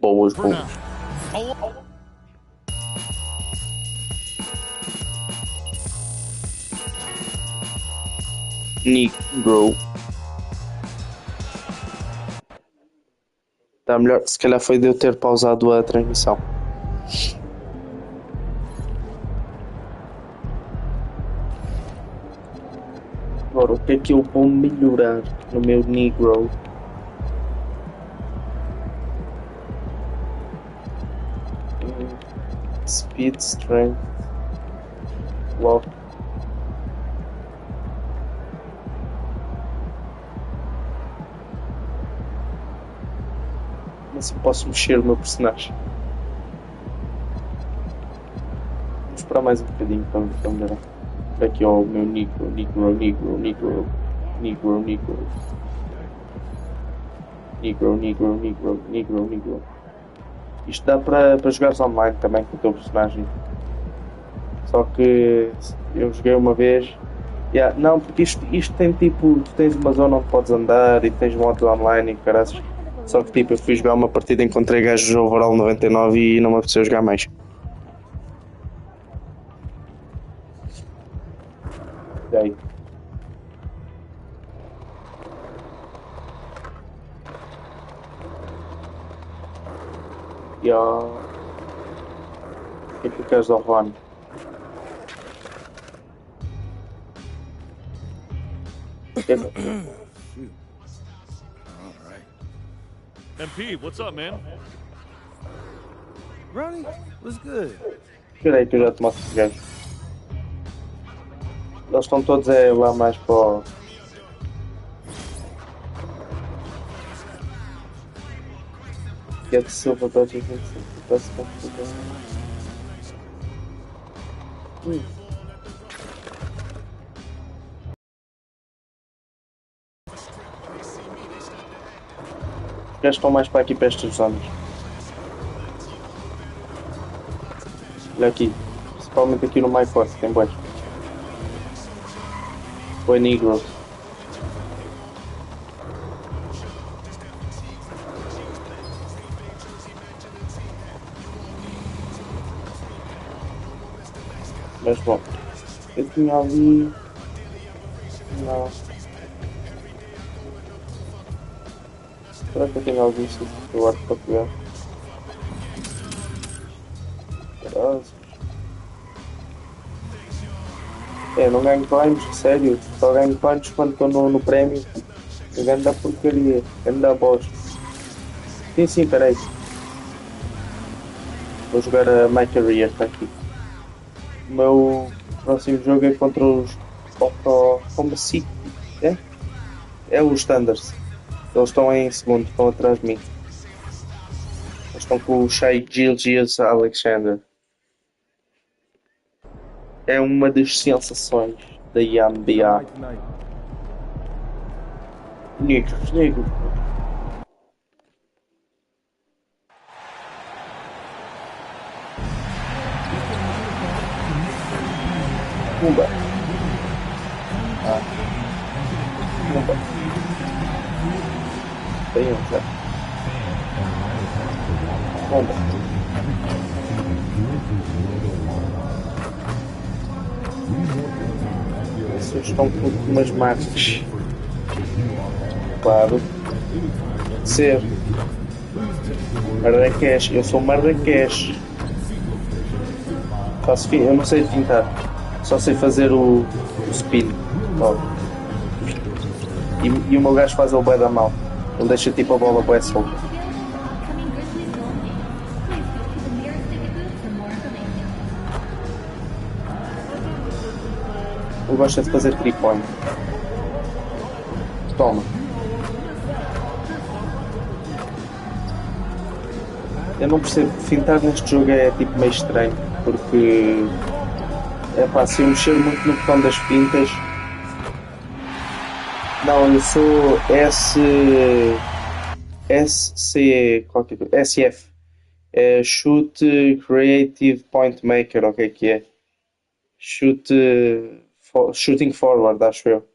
Boas, For boas. now. Negro. Está melhor. Se calhar foi de eu ter pausado a transmissão. Agora, o que é que eu vou melhorar no meu Negro? Speed, strength, block. Mas eu posso mexer o meu personagem. Vou esperar mais um bocadinho para melhorar. Aqui ó, o meu Negro. Isto dá para jogares online também com o teu personagem. Só que eu joguei uma vez. Não, porque isto tem tipo. Tu tens uma zona onde podes andar e tens modos online e caraças. Só que tipo, eu fui jogar uma partida, encontrei gajos overall 99 e não me apeteceu jogar mais. E aí? O que é que tu queres ao Ron? MP, what's up, man? Ronnie, what's good? Espera aí que eu já te mostro os gajos. Eles estão todos lá mais para o... Get silver budget, best comfortable. Os gajos estão mais para aqui, para estas zonas. Olha aqui, principalmente aqui no My Force, tem boas. Foi Negro. Mas bom, eu tinha ali... Não. Será que eu tenho algum sítio que eu acho para pegar? Caralho. Não ganho climbs, sério. Só ganho climbs quando estou no prémio. Eu ganho da porcaria, ganho da bosta. Sim, peraí. Vou jogar a My Career, está aqui. O meu próximo jogo é contra os Oklahoma City. É os Thunders. Eles estão em segundo, estão atrás de mim. Eles estão com o Shai Gilgeous Alexander. É uma das sensações da NBA. Negro. Pumba. Pumba. Tem já. Pumba. Vocês estão com umas marcas. Claro. Ser. Marrakech. Eu sou Marrakech. Faço fim. Eu não sei pintar. Só sei fazer o spin. E o meu gajo faz o bué da mal. Ele deixa tipo a bola bué solta. Eu gosto de fazer 3 point. Toma. Eu não percebo, fintar neste jogo é tipo meio estranho, porque é pá, se eu mexer muito no botão das fintas. Não, eu sou SF. É Shoot Creative Point Maker, o que é? Shooting Forward, acho eu.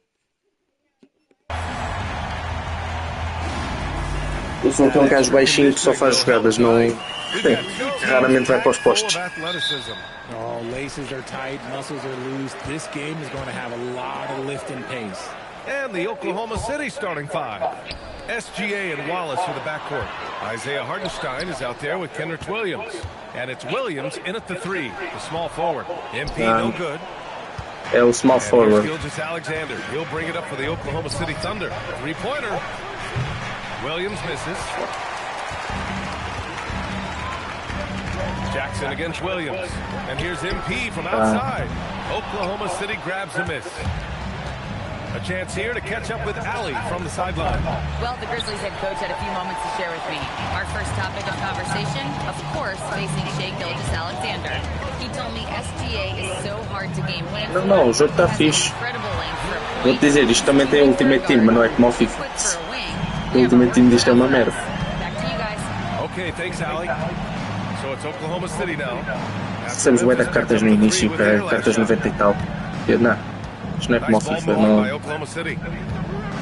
Eu sou aquele gajo baixinho que só faz jogadas, não. Sim, raramente vai para os postos. Oh, laces are tight, muscles are loose. This game is going to have a lot of lift and pace. And the Oklahoma City starting five. SGA and Wallace for the backcourt. Isaiah Hartenstein is out there with Kenrich Williams. And it's Williams in at the three, the small forward. MP no good. É o small forward. Gilgeous Alexander. He'll bring it up for the Oklahoma City Thunder. Three-pointer. Williams misses. Jackson against Williams. And here's MP from outside. Oklahoma City grabs a miss. A chance here to catch up with Allie from the sideline. Well, the Grizzlies head coach had a few moments to share with me. Our first topic of conversation, of course, facing Shai Gilgeous-Alexander. He told me SGA is so hard to game plan. Não, o jogo está fixe. Vou-te dizer, isto também tem Ultimate Team, mas não é como o FIFA. O Ultimate Team disto é uma merda. Okay, thanks, Allie. So it's Oklahoma City now. Recebemos bué de cartas no início, cartas 90 e tal. Não, isto não é como o FIFA, não.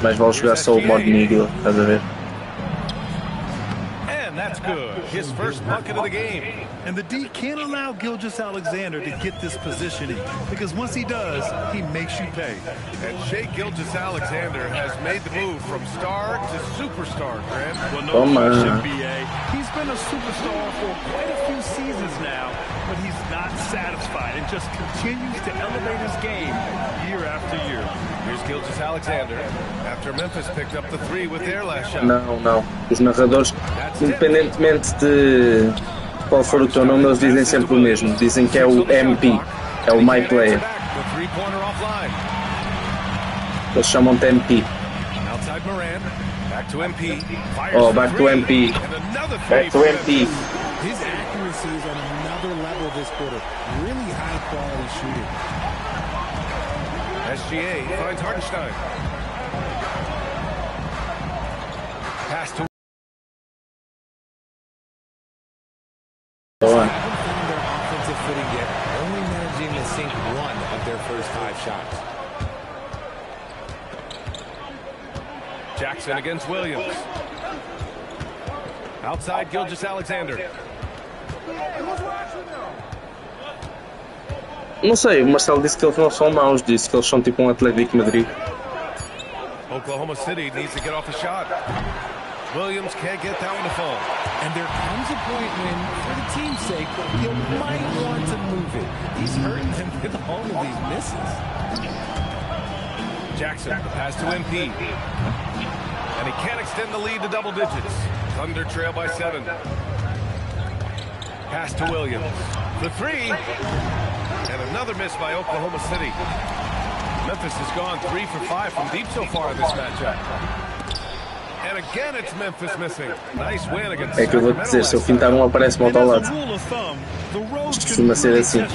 Mas vale jogar só o modo Nigel, estás a ver? And that's good. His first bucket of the game. And the D can't allow Gilgeous-Alexander to get this positioning, because once he does, he makes you pay. And Shai Gilgeous-Alexander has made the move from star to superstar, Grant. Well, no question, B.A. He's been a superstar for quite a few seasons now, but he's not satisfied and just continues to elevate his game year after year. Here's Gilgeous-Alexander after Memphis picked up the three with their last shot. Não. Os narradores, independentemente de qual for o teu nome, eles dizem sempre o mesmo. Dizem que é o MP, é o My Player. Eles chamam-te MP. Oh, back to MP. Back to MP. His accuracy is on another level this quarter. Really high quality shooting. SGA finds Hartenstein. Pass to Haven't found their offensive footing yet, only managing to sink one of their first 5 shots. Jackson against Williams. Outside Gilgeous-Alexander. Não sei, o Marcelo disse que eles não são maus, disse que eles são tipo um Atlético de Madrid. Oklahoma City needs to get off a shot. Williams can't get that one to fall. And there comes a point when, for the team's sake, you might want to move it. He's hurting them with all of these misses. Jackson, the pass to MP. And he can't extend the lead to double digits. Thunder trail by 7. Pass to Williams. The three. And another miss by Oklahoma City. Memphis has gone 3 for 5 from deep so far in this matchup. And again it's Memphis missing. Nice win against É que eu vou te dizer, se eu fintar um aparece-me ao teu lado. Isto costuma ser assim.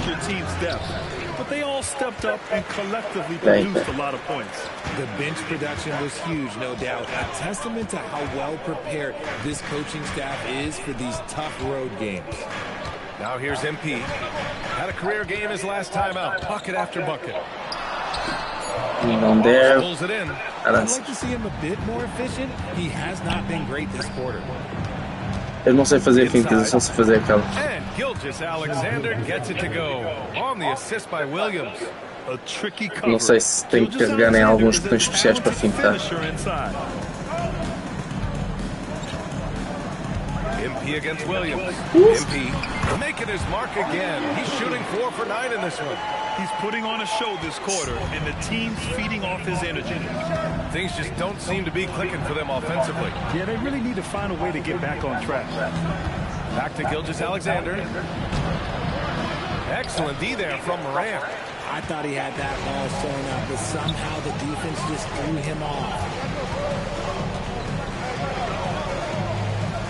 But they all stepped up and collectively produced a lot of points. The bench production was huge, no doubt. A testament to how well prepared this coaching staff is for these tough road games. Now here's MP. Had a career game his last time out. Bucket after bucket. Não der. Pulls it in. I'd like to see him a bit more efficient. He has not been great this quarter. Eu não sei fazer fintas, eu só sei fazer aquela. And Gilgeous-Alexander gets it to go. On the assist by Williams. A tricky cover. Não sei se tem que carregar em alguns botões especiais para fintar. MP against Williams. MP making his mark again. He's shooting 4 for 9 in this one. He's putting on a show this quarter, and the team's feeding off his energy. Things just don't seem to be clicking for them offensively. Yeah, they really need to find a way to get back on track. Back to Gilgeous-Alexander. Excellent D there from Morant. I thought he had that ball showing up, but somehow the defense just threw him off.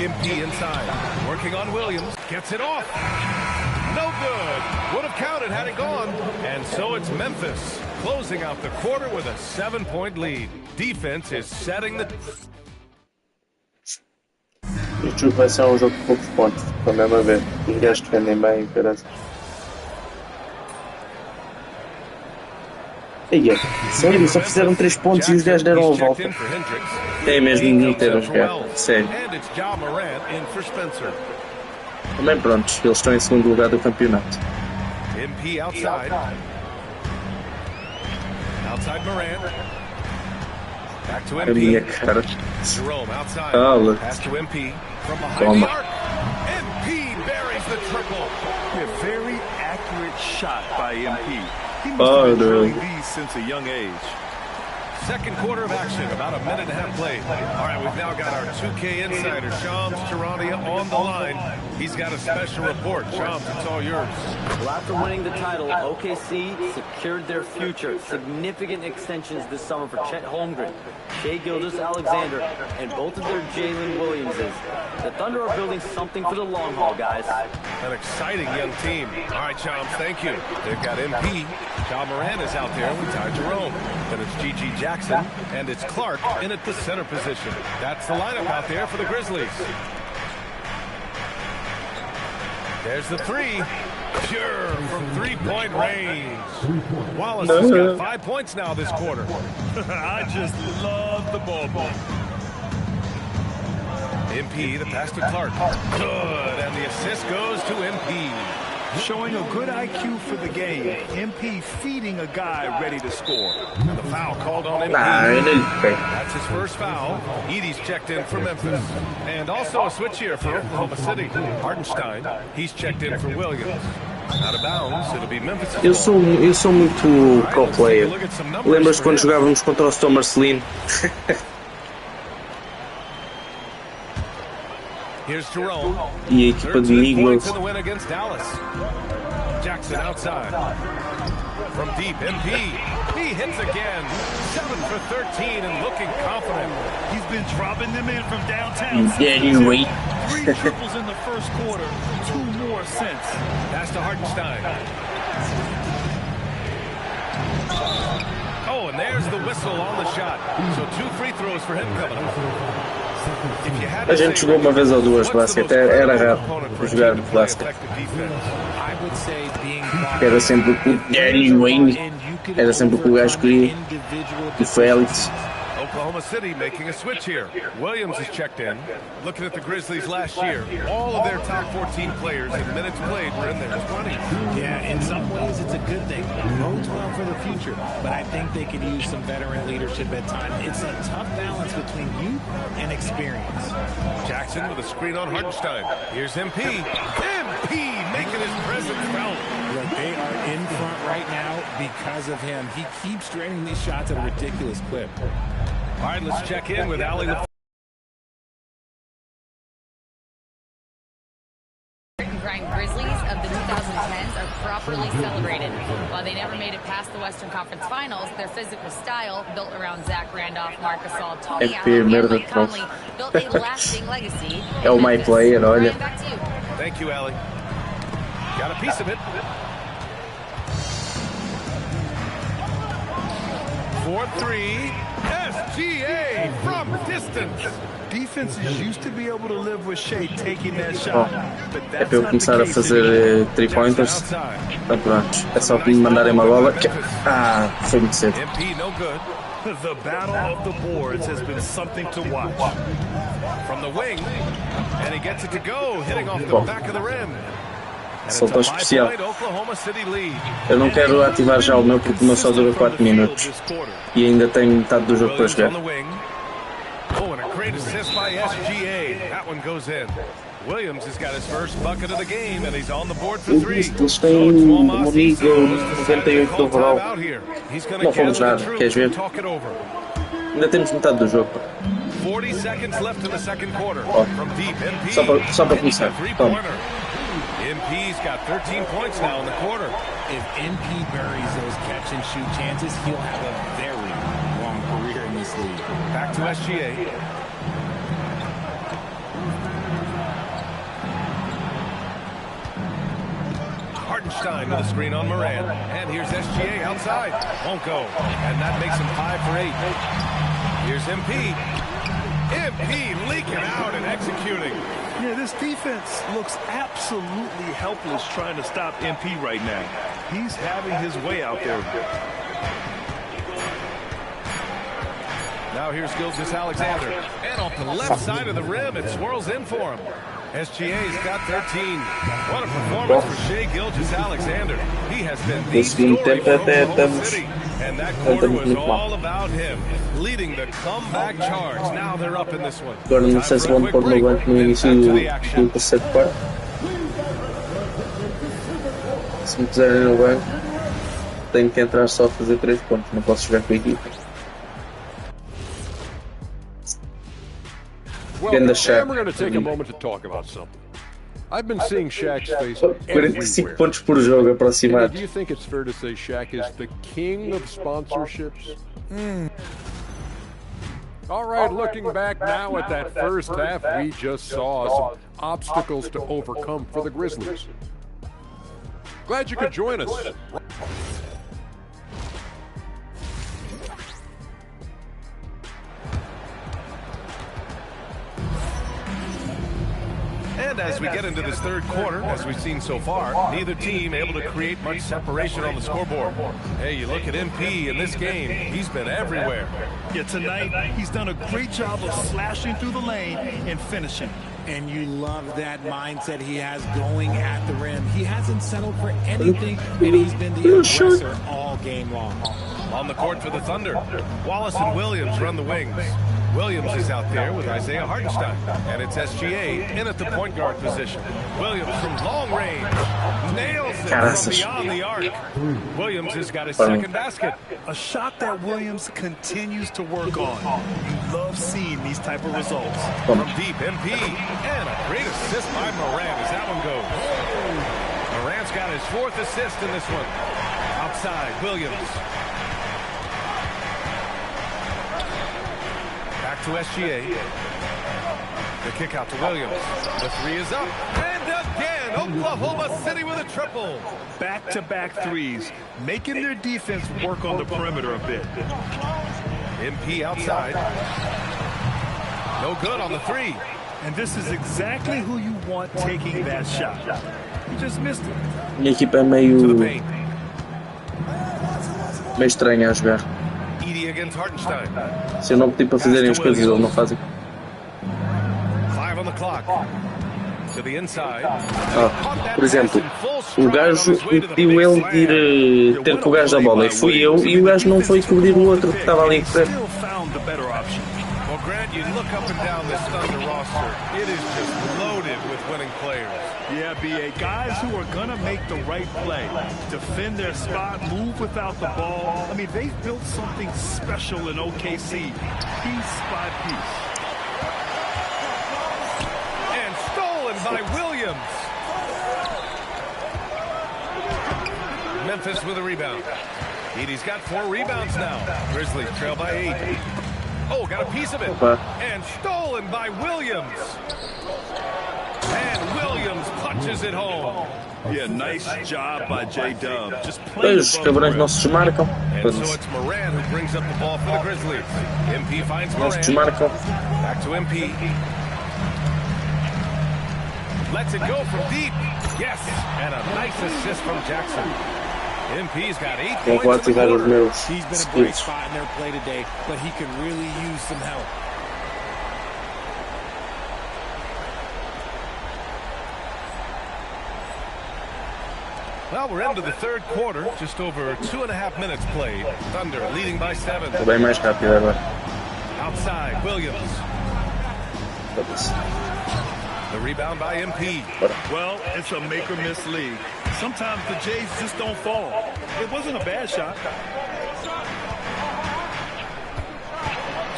MP inside, working on Williams, gets it off. No good. Would have counted had it gone. And so it's Memphis closing out the quarter with a 7-point lead. Defense is setting the... Este jogo vai ser um jogo de poucos pontos, para mesmo a ver. Os gajos defendem bem, parece. Eia, sério, só fizeram 3 pontos e os gajos deram a volta. É mesmo não ter a jogar, sério. Também prontos, eles estão em segundo lugar do campeonato. MP outside. Outside Moran. Back to A minha MP. cara. Jerome outside. Fala. Pass to MP. From behind Toma. the arc. MP buries the triple. A very accurate shot by MP. He must Oh, have been no. drilling these since a young age. Second quarter of action, about a minute and a half played. All right, we've now got our 2K insider, Shams Charania, on the line. He's got a special report. Shams, it's all yours. Well, after winning the title, OKC secured their future. Significant extensions this summer for Chet Holmgren, Shai Gilgeous-Alexander, and both of their Jalen Williamses. The Thunder are building something for the long haul, guys. An exciting young team. All right, Shams, thank you. They've got MP. John Moran is out there with Ty Jerome. Then it's G.G. Jackson, and it's Clark in at the center position. That's the lineup out there for the Grizzlies. There's the three. Sure, from three-point range. Wallace has got 5 points now this quarter. I just love the ball. MP, the pass to Clark. Good, and the assist goes to MP. Showing a good IQ for the game. MP feeding a guy ready to score. And the foul called on MP. That's his first foul. Edey's checked in for Memphis. And also a switch here for Oklahoma City. Hartenstein, he's checked in for Williams. Out of bounds, it'll be Memphis. Eu sou muito pro player. Lembras quando jogávamos contra o Stomer Celine? Here's Jerome. E a equipa de Eagles. Jackson outside. From deep, MP. He hits again. 7 for 13 and looking confident. He's been dropping them in from downtown. Wait. 3 triples in the first quarter, 2 more since. Pass to Hartenstein. Oh, and there's the whistle on the shot. So 2 free throws for him coming up. A gente jogou uma vez ou duas basquete, era raro jogar basquete. Era sempre o Danny Wayne, era sempre o que o gajo queria, o Félix. Oklahoma City making a switch here. Williams is checked in. Looking at the Grizzlies last year, all of their top 14 players in minutes played were in their 20s. Yeah, in some ways it's a good thing. Bodes well for the future, but I think they could use some veteran leadership at times. It's a tough balance between youth and experience. Jackson with a screen on Hartenstein. Here's MP. MP making his presence felt. Look, they are in front right now because of him. He keeps draining these shots at a ridiculous clip. All right, let's check in with Ali. Grind Grizzlies of the 2010s are properly celebrated. While they never made it past the Western Conference Finals, their physical style, built around Zach Randolph, Marc Gasol, Tony Allen, and Mike Conley, built a lasting legacy. É o my player, olha. Back to you. Thank you, Ali. Got a piece of it. 4-3. SGA from distance. Defenses used to be able to live with Shai taking that shot, but É that's para eu not the começar a case fazer anymore. 3-pointers. Então pronto, é só que me mandarem uma bola. Foi muito cedo. MP no good. The battle of the boards has been something to watch. From the wing, and he gets it to go, hitting off the Bom. back of the rim. And it's Soltou a especial. 5-point Oklahoma City lead. Eu não quero ativar já o meu porque o meu só dura 4 minutos. E ainda tenho metade do jogo para Williams jogar. on the wing. Oh, and a great assist by SGA. That one goes in. Williams has got his first bucket of the game, and he's on the board for 3. Eles têm um nível 98 do overall. Não fomos nada, queres ver? Ainda temos metade do jogo. 40 seconds left in the second quarter. Ó, From deep, MP. só para começar. Toma. MP's got 13 points now in the quarter. If MP buries those catch and shoot chances, he'll have a very long career in this league. Back to SGA. Hartenstein with a screen on Moran. And here's SGA outside. Won't go. And that makes him 5 for 8. Here's MP. MP leaking out and executing. Yeah, this defense looks absolutely helpless trying to stop MP right now. He's having his way out there. Now here's Gilgeous-Alexander. And off the left side of the rim, it swirls in for him. SGA's got 13. What a performance for Shai Gilgeous-Alexander. He has been the story for Oklahoma City. And that quarter was all about him, leading the comeback charge. Now they're up in this one. Agora não sei se vão pôr no banco no início do terceiro quarto. Se me puserem no banco, tenho que entrar só a fazer 3 pontos. Não posso jogar com a equipa. Well, and we're going to take a moment to talk about something. I've been seeing Shaq's face 45 pontos por jogo aproximado. Do you think it's fair to say Shaq is the king of sponsorships? All right, looking back now at that first half, we just saw some obstacles to overcome for the Grizzlies. Glad you could join us. And as we get into this third quarter, as we've seen so far, neither team able to create much separation on the scoreboard. Hey, you look at MP in this game, he's been everywhere. Yeah, tonight he's done a great job of slashing through the lane and finishing. And you love that mindset he has going at the rim. He hasn't settled for anything, and he's been the aggressor all game long. On the court for the Thunder, Wallace and Williams run the wings. Williams is out there with Isaiah Hartenstein, and it's SGA in at the point guard position. Williams from long range nails it from beyond the arc. Williams has got his second basket. A shot that Williams continues to work on. You love seeing these type of results. From deep, MP, and a great assist by Moran as that one goes. Moran's got his 4th assist in this one. Outside, Williams. Back to SGA. The kick out to Williams. The 3 is up. And again, Oklahoma City with a triple. Back-to-back threes, making their defense work on the perimeter a bit. MP outside. No good on the 3. And this is exactly who you want taking that shot. He just missed it. Minha equipa é meio estranha a jogar. Against Hartenstein. Se eu não pedir para fazerem as coisas, eles não fazem. 5 on the clock. To the inside. Por exemplo, o gajo impediu ele de ir ter com o gajo da bola e fui eu, e o gajo não foi cobrir o outro que estava ali em frente. Well, Grant, you look up and down this Thunder roster. It is just loaded with winning players. Yeah, B.A. Guys who are going to make the right play, defend their spot, move without the ball. I mean, they've built something special in OKC, piece by piece. And stolen by Williams. Memphis with a rebound. Edie's got 4 rebounds now. Grizzlies trail by 8. Oh, got a piece of it. And stolen by Williams. And Williams punches it home. Yeah, nice job by J-Dub. Just Os cabrões não se desmarcam. And so it's Moran who brings up the ball for the Grizzlies. MP finds Não se Moran. desmarcam. Back to MP. Lets it go from deep. Yes, and a nice assist from Jackson. MP's got 8 Vou points in the ativar os quarter. meus He's been a great skills. spot in their play today, but he could really use some help. Well, we're into the third quarter. Just over 2.5 minutes played. Thunder leading by 7. Estou bem mais rápido agora. Outside, Williams. The rebound by MP. Well, it's a make-or-miss league. Sometimes the Jays just don't fall. It wasn't a bad shot.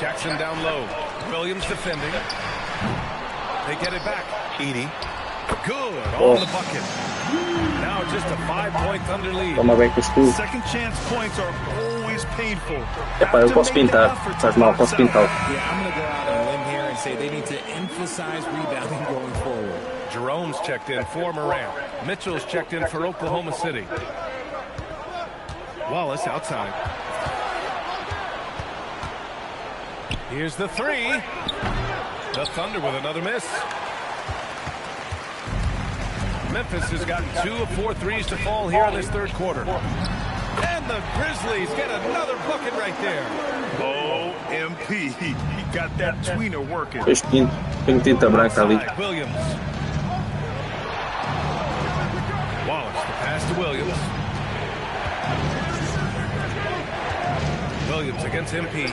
Jackson down low. Williams defending. They get it back. Edie. Good on the bucket. Now just a 5-point Thunder lead. Toma bem com o escudo. Second chance points are always painful. Epá, eu posso pintar. Faz mal, posso pintar. Yeah, I'm going to go out on a limb here and say they need to emphasize rebounding going forward. Jerome's checked in for Morant. Mitchell's checked in for Oklahoma City. Wallace outside. Here's the three. The Thunder with another miss. Memphis has gotten 2 of 4 threes to fall here in this third quarter. And the Grizzlies get another bucket right there. Oh, MP. He got that tweener working. Fez tinta branca ali. Williams. Wallace, the pass to Williams. Williams against MP.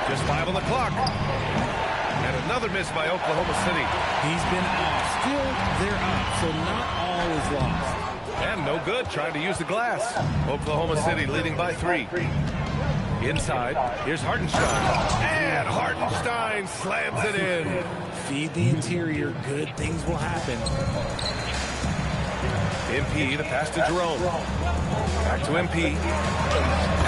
Just 5 on the clock. And another miss by Oklahoma City. He's been off. Still, they're up, so not all is lost. And no good, trying to use the glass. Oklahoma City leading by 3. Inside, here's Hartenstein. And Hartenstein slams it in. Feed the interior, good things will happen. MP, the pass to Jerome. Back to MP.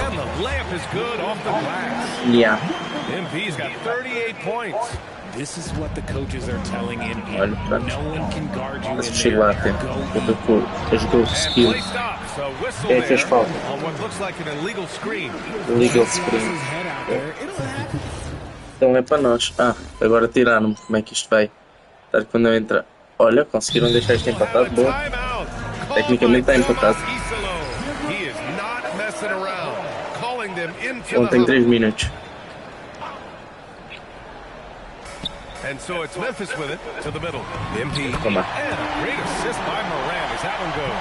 And the layup is good off the glass. Yeah. MP's got 38 points. This is what the coaches are telling MP. Olha, pronto. No one can guard you in Mas chego lá a tempo. Eu jogou o skill. Play stops. A whistle É, fez there falta. on what looks like an illegal screen. Legal screen. Então é para nós. Ah, agora tiraram-me. Como é que isto vai? Estar quando eu entrar. Olha, conseguiram deixar isto empatado. Boa. Tecnicamente está empatado. Então tem 3 minutos. And so it's Memphis with it to the middle. MP. Toma. And a great assist by Morant as that one goes.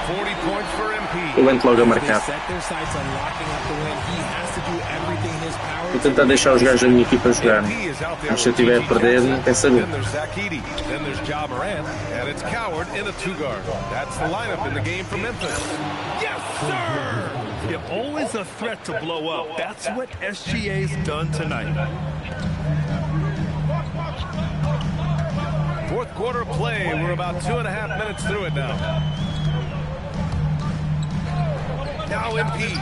40 points for MP. Eu entro logo a marcar. Vou tentar deixar os gajos da minha equipa jogar. Mas se eu estiver a perder, não quer saber. Then there's Zach Edey. Then there's Ja Morant. And it's Coward in a 2-guard. That's the lineup in the game for Memphis. Yes, sir! You're always a threat to blow up. That's what SGA's done tonight. Fourth quarter play. We're about 2.5 minutes through it now. Now MP.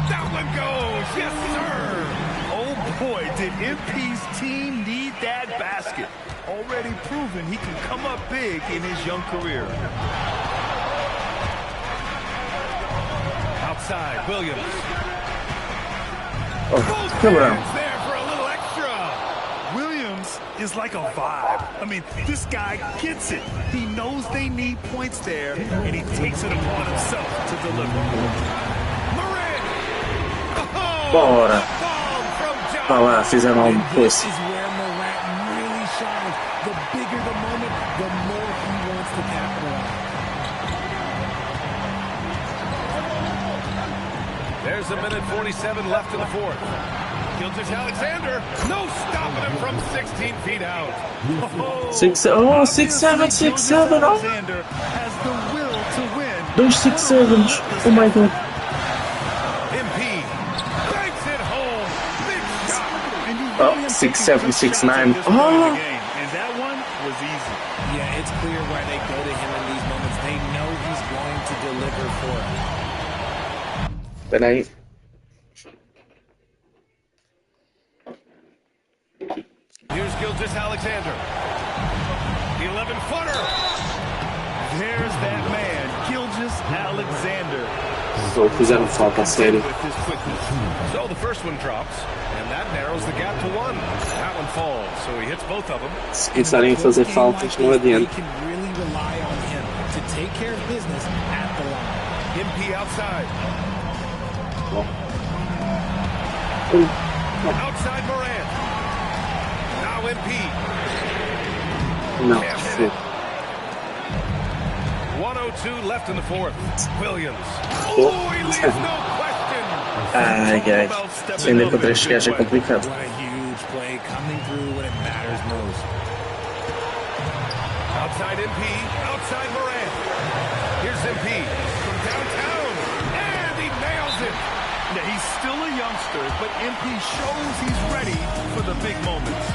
That one goes. Yes, sir. Oh, boy, did MP's team need that basket. Already proven he can come up big in his young career. Outside, Williams. Oh, quebrão. There for a little extra. Williams is like a vibe. I mean, this guy gets it. He knows they need points there, and he takes it upon himself to deliver. Morant. Oh, Bora. bomb from Ja. Vá lá, fizeram algo depois. This is where Morant really shines. The bigger the moment, the more he wants to capitalize. There's a minute 47 left in the fourth. Gilgeous Alexander, no stopping him from 16 feet out. Oh, 6-7, 6-7, oh! Alexander has the will to win. 2 6-7s, oh my god. MP banks it home. Big shot. Oh, 6-7, 6-9. Oh! And that one was easy. Yeah, it's clear why they go to him in these moments. They know he's going to deliver for them. Peraí. Here's Gilgeous Alexander. 11-footer. There's that man, Gilgeous Alexander. Só fizeram falta, sério. With his quickness. So the first one drops, and that narrows the gap to 1. That one falls, so he hits both of them. Se começarem a fazer faltas, não They adianta. can really rely on him to take care of business at the line. MP outside. Outside Morant. Now MP. Não, Can't hit foi. it. 1:02 left in the fourth. Williams. Oh, he leaves no question. Ai, ai. Se ainda contra estes gajos é complicado. What a huge play coming through when it matters most. Outside MP. Outside Morant. Here's MP from downtown. And he nails it. Yeah, he's still a youngster, but MP shows he's ready for the big moments.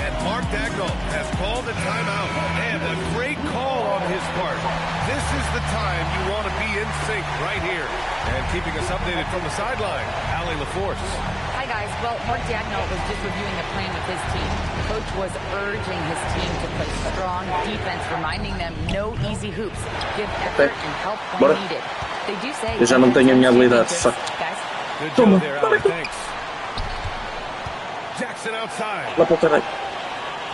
And Mark Dagnall has called a timeout, and a great call on his part. This is the time you want to be in sync right here. And keeping us updated from the sideline, Allie LaForce. Hi, guys. Well, Mark Dagnall was just reviewing a plan with his team. The coach was urging his team to play strong defense, reminding them no easy hoops, give effort and help when needed. They do say... Eu já não tenho a minha habilidade, fuck. Good job there, Allie. Thanks. Jackson outside. Lá para o caralho.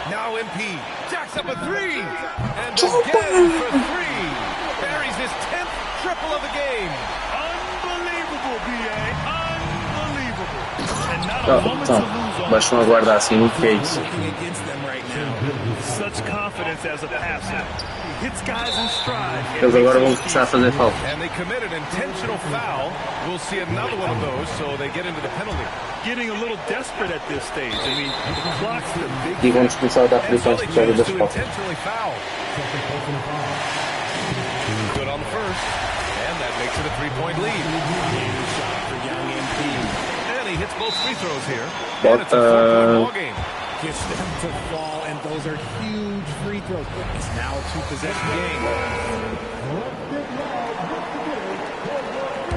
Now MP. Jacks up a three. And again for three. Buries his 10th triple of the game. Unbelievable, B.A. Unbelievable. And not a moment to lose on. Baixam a guarda assim, o que é isso? Such confidence as a passer. He hits guys in stride. Eles agora vão começar a fazer falta. And they committed intentional foul. We'll see another one of those, so they get into the penalty. Getting a little desperate at this stage. I mean, the clock's the big... E vamos começar a dar frições por causa das faltas. Good on the first, and that makes it a 3-point lead. Shot for young MP. And he hits both free throws here. And it's a 4-point ball game. Gets them to fall, and those are huge free throws. It's now a 2-possession game.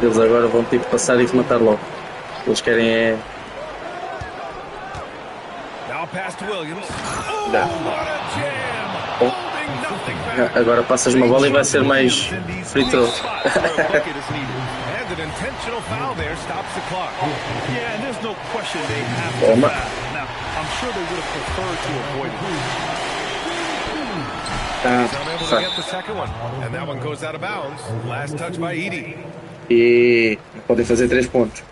Eles agora vão ter que passar e matar logo. Eles querem é... Now pass to Williams. Oh, what a jam! Holding nothing back. Agora passas uma bola e vai ser mais free throw. And an intentional foul there stops the clock. Yeah, and there's no question they have to foul. Now, I'm sure they would have preferred to avoid it. He's unable to get the second one. And that one goes out of bounds. Last touch by Edie. E podem fazer 3 pontos.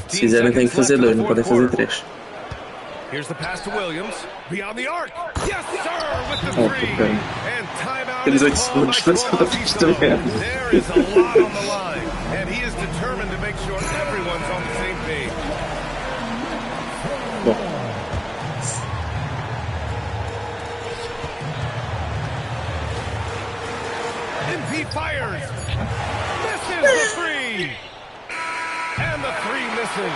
Se quiserem tem que fazer 2, não podem fazer 3. Here's the pass to Williams. Beyond the arc. Yes, sir, with the three. And timeout is called by Quality. There is a lot on the line. And he is determined to make sure everyone's on the same page. Bom. MP fires. Misses the three. And the three misses.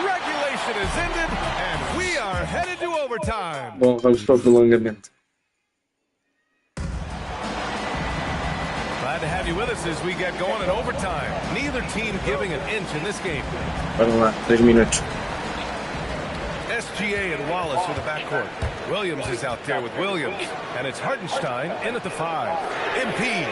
Regulation is ended, and we are headed to overtime. Bom, vamos para o prolongamento. Glad to have you with us as we get going in overtime. Neither team giving an inch in this game. Vamos lá, 3 minutos. SGA and Wallace are the backcourt. Williams is out there with Williams, and it's Hartenstein in at the 5. MP.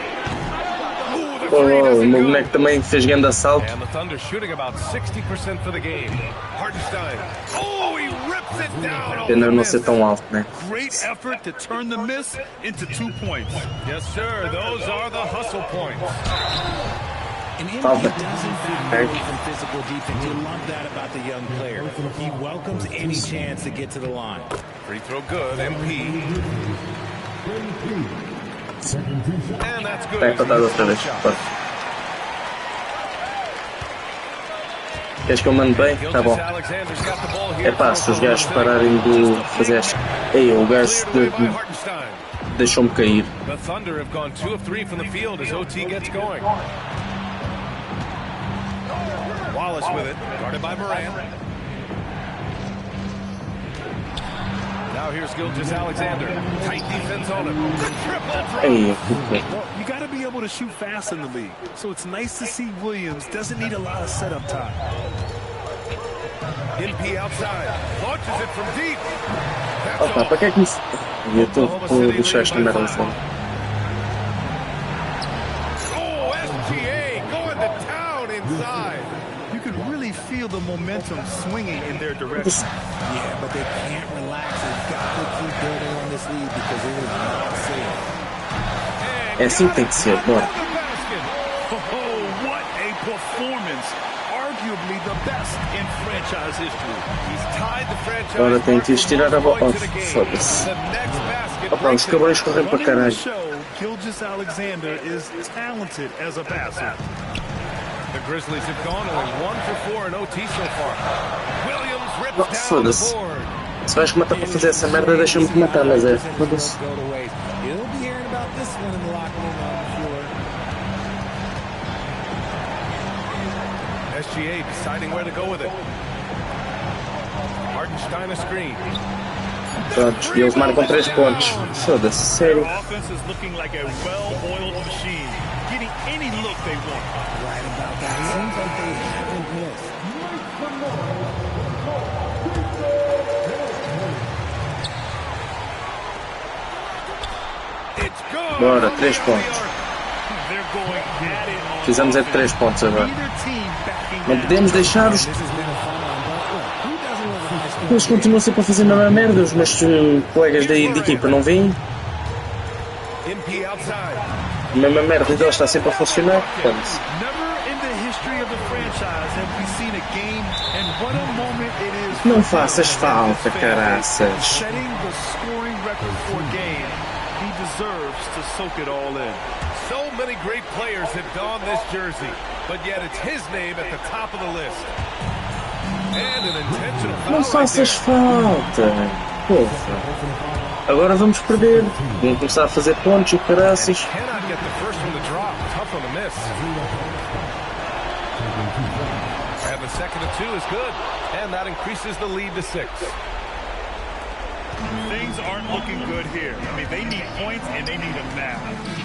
Oh, o meu boneco também fez grande assalto. And the Thunder shooting about 60% for the game. Hartenstein. Oh, he rips it down. Pena não ser tão alto, né? Great effort to turn the miss into 2 points. Yes, sir. Those are the hustle points. And MP doesn't back away from physical defense. You love that about the young player. He welcomes any chance to get to the line. Free throw good, MP. And that's good. Está empatado outra vez. Queres que eu mande bem? Tá bom. É pá, se os gajos pararem de fazer... Ei, o gajo deixou-me cair. The Thunder have gone 2 of 3 from the field as OT gets going. Wallace with it, guarded by Moran. Now here's Gilgeous-Alexander. Tight defense on him. The triple drop. Well, you got to be able to shoot fast in the league. So it's nice to see Williams doesn't need a lot of setup time. MP outside. Launches it from deep. Opa, para que é que isso? Eu estou a deixar esta merda assim. Oh, SGA going to town inside. You can really feel the momentum swinging in their direction. Yeah, but they can't relax. They've got to keep building on this lead because it is not safe. É assim que tem que ser, bora. Oh, what a performance! Arguably the best in franchise history. He's tied the franchise. Agora tem que tirar a bola. Foda-se. Opa, os cabrões correm para caralho. Gilgeous-Alexander is talented as a passer. The Grizzlies have gone only 1 for 4 in OT so far. Williams rips down the Foda-se. board. Se vais matar para fazer essa merda, deixa-me te matar, mas é. Foda-se. You'll be hearing about this one in the locker room, I'm sure. SGA deciding where to go with it. Hartenstein a screen. Pronto, e eles marcam 3 pontos. Foda-se, sério. Their offense is looking like a well-oiled machine, getting any look they want. Right about that. Seems like they haven't missed. It's gone. Bora, 3 pontos. They're going at it on Precisamos é de 3 pontos agora. either team backing Não down. podemos deixar-os. This has been a fun one, but look, who doesn't love a high score? Eles continuam sempre a fazer a mesma merda. Os meus colegas de equipa não veem. MP outside. A mesma merda deles está sempre a funcionar. Portanto, Never in the history of the franchise have we seen a game, and what a moment it is. não faças falta, caraças. Setting the scoring record for a game, he deserves to soak it all in. So many great players have donned this jersey, but yet it's his name at the top of the list. And an intentional foul Não right faças there. falta. Porra. Agora vamos perder. Vamos começar a fazer pontos e caraças. Cannot get the first one to drop. Tough one to miss. And the second to 2 is good. And that increases the lead to 6. Things aren't looking good here. I mean, they need points and they need them now.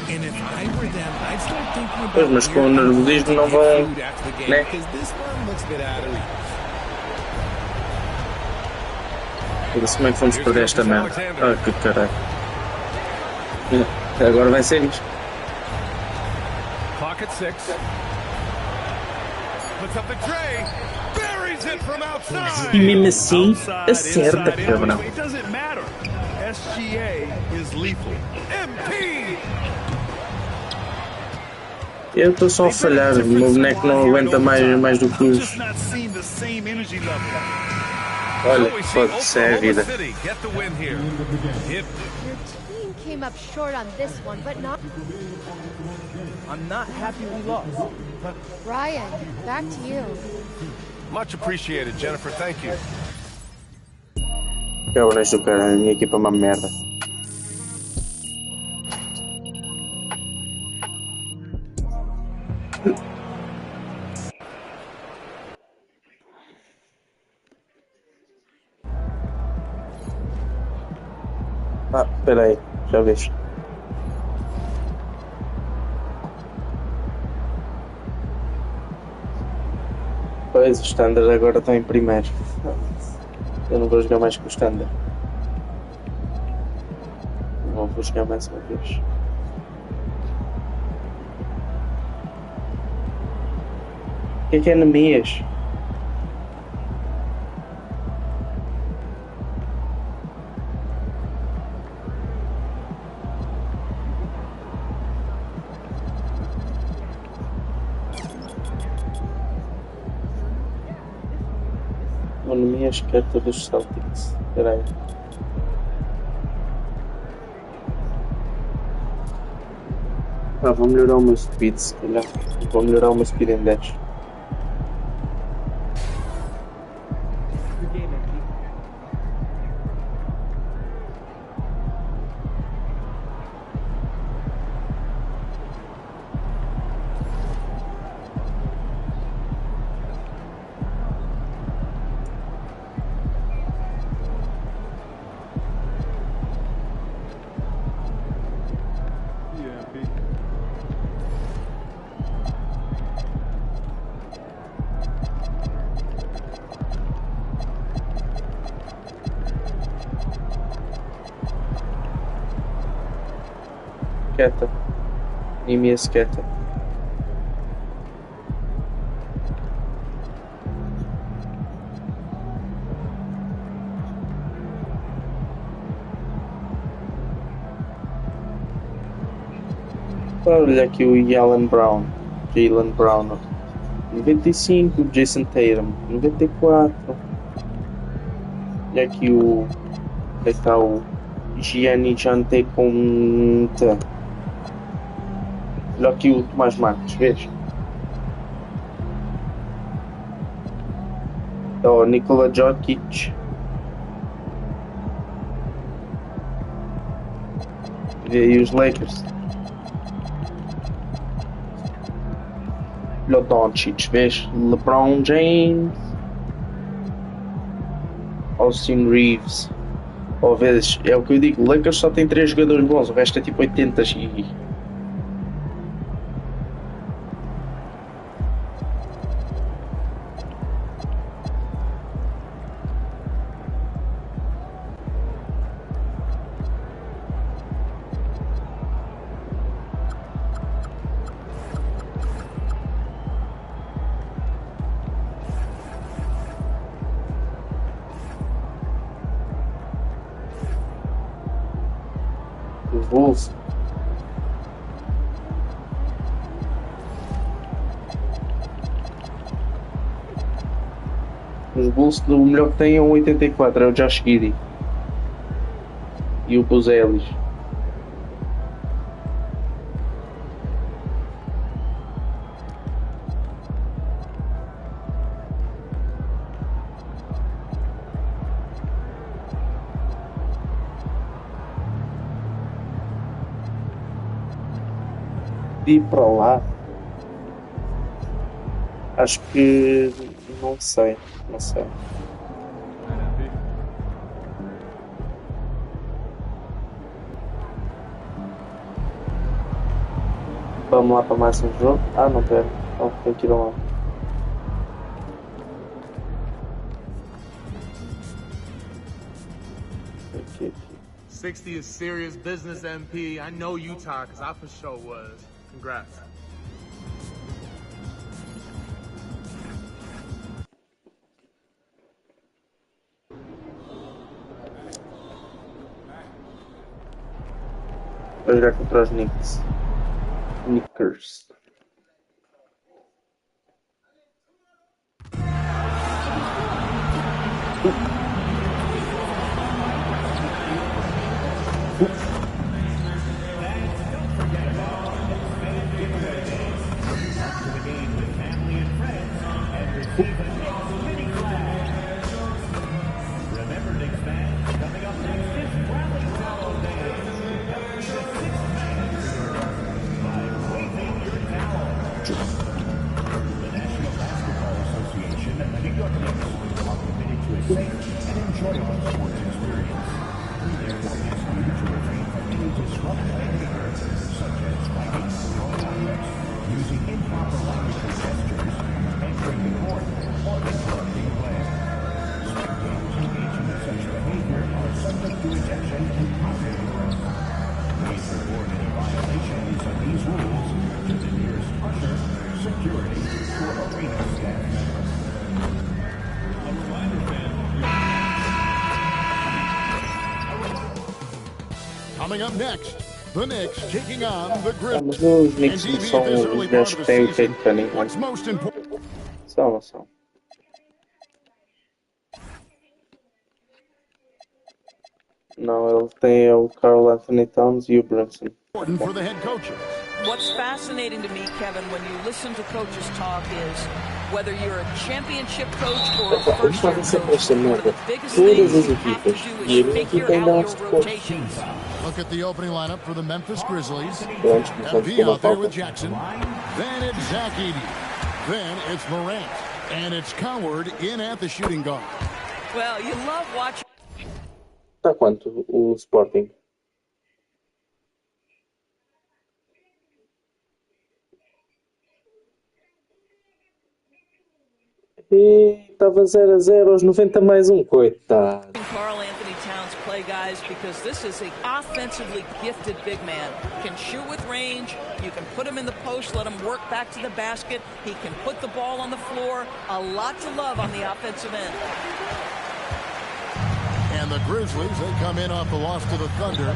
And if I were them, I'd start thinking about Pois, mas com o nervosismo não vão, after the game, né? because this one looks a bit out of reach. Foda-se, como é que vamos perder esta merda? Ah, que caralho. Agora vai ser isto. Clock at 6. Puts up the tray. Buries it from outside. E mesmo assim, Outside, acerta, inside, cabrão. it doesn't matter. SGA is lethal. MP. Eu estou só a falhar. O meu boneco não aguenta mais do que I'm os. just not seeing the same energy level. Olha, So we see foda-se, é a Oklahoma vida. City get the win here. If Your team came up short on this one, but not. I'm not happy we lost. Ryan, back to you. much appreciated, Jennifer. Thank you. Cabras do cara, a minha equipa é uma merda. Ah, espera aí, já vês. Pois, o Standard agora está em primeiro. Eu não vou jogar mais com o Standard. Não vou jogar mais uma vez. O que é anemias? Anemias carta dos Celtics. Espera aí. Ah, vou melhorar o meu speed, se calhar. Vou melhorar o meu speed em 10. Quieta. Anemias quieta. Olha aqui o Jalen Brown. 95, Jason Tatum. 94. Olha aqui o. Onde é que está o Giannis Antetokounmpo? Olha aqui o Tomás Marques, vês? O Nikola Jokic. Vê aí os Lakers. Olha o Doncic, vês? LeBron James, Austin Reeves. Ou vezes, é o que eu digo, o Lakers só tem 3 jogadores bons, o resto é tipo 80 e... Os Bulls. Os Bulls, o melhor que tem é um 84, é o Josh Giddey. E o Buzelis. De ir para lá, acho que não sei. Vamos lá para mais um jogo. Ah, não quero. Não, tenho que ir lá. Aqui. 60 is serious business, MP. I know Utah, because I for sure was. Congrats. Vou jogar contra os Knicks. Knickers. Coming up next, the Knicks taking on the Grizzlies. Mas os Knicks não são os gajos que têm feito para ninguém. What's most important? São. Não, ele tem o Karl Anthony Towns e o Brunson. For the head coaches. What's fascinating to me, Kevin, when you listen to coaches talk is whether you're a championship coach or a first-year coach, one of the biggest things you have to do is figure out your rotations. Look at the opening lineup for the Memphis Grizzlies. MP out there with Jackson. Then it's Zach Edey. Then it's Morant. And it's Coward in at the shooting guard. Well, you love watching. Está quanto o Sporting? E estava 0-0 aos 90 mais um, coitado. Karl Anthony Towns play, guys, because this is an offensively gifted big man. Can shoot with range. You can put him in the post, let him work back to the basket. He can put the ball on the floor. A lot to love on the offensive end. And the Grizzlies, they come in off the loss to the Thunder.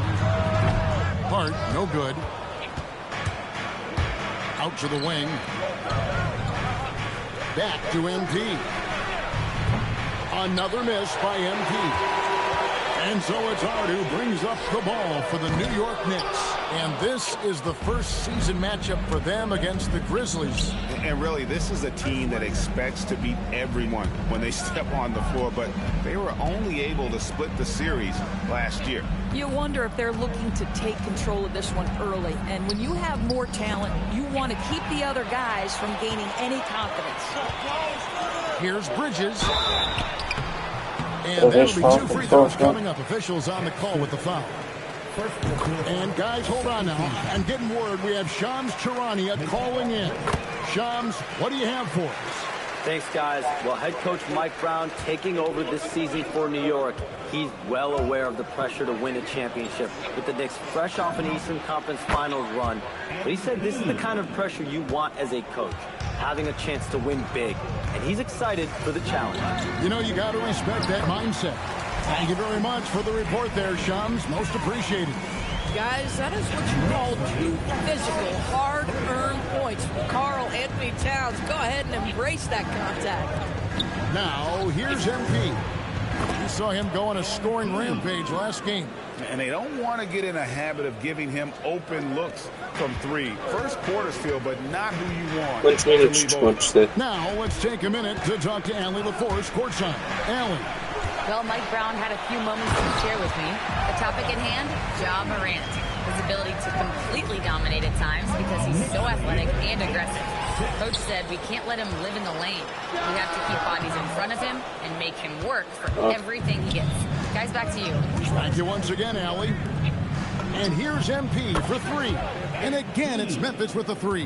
Hart, no good. Out to the wing. Back to MP. Another miss by MP. And so it's Ard who brings up the ball for the New York Knicks. And this is the first season matchup for them against the Grizzlies. And really, this is a team that expects to beat everyone when they step on the floor, but they were only able to split the series last year. You wonder if they're looking to take control of this one early. And when you have more talent, you want to keep the other guys from gaining any confidence. Here's Bridges. And there'll be 2 free throws coming up. Officials on the call with the foul. And guys, hold on now. I'm getting word we have Shams Charania calling in. Shams, what do you have for us? Thanks, guys. Well, head coach Mike Brown taking over this season for New York. He's well aware of the pressure to win a championship with the Knicks fresh off an Eastern Conference Finals run. But he said this is the kind of pressure you want as a coach, having a chance to win big. And he's excited for the challenge. You know, you got to respect that mindset. Thank you very much for the report there, Shams. Most appreciated. Guys, that is what you call 2 physical, hard-earned points from Karl Anthony Towns. Go ahead and embrace that contact. Now, here's MP. You saw him go on a scoring rampage last game. And they don't want to get in a habit of giving him open looks from 3. First quarter still, but not who you want to leave open. Now, let's take a minute to talk to Allie LaForce courtside. Allie. Well, Mike Brown had a few moments to share with me. The topic at hand, Ja Morant. His ability to completely dominate at times because he's so athletic and aggressive. Coach said we can't let him live in the lane. We have to keep bodies in front of him and make him work for everything he gets. Guys, back to you. Thank you once again, Allie. And here's MP for 3. And again, it's Memphis with the 3.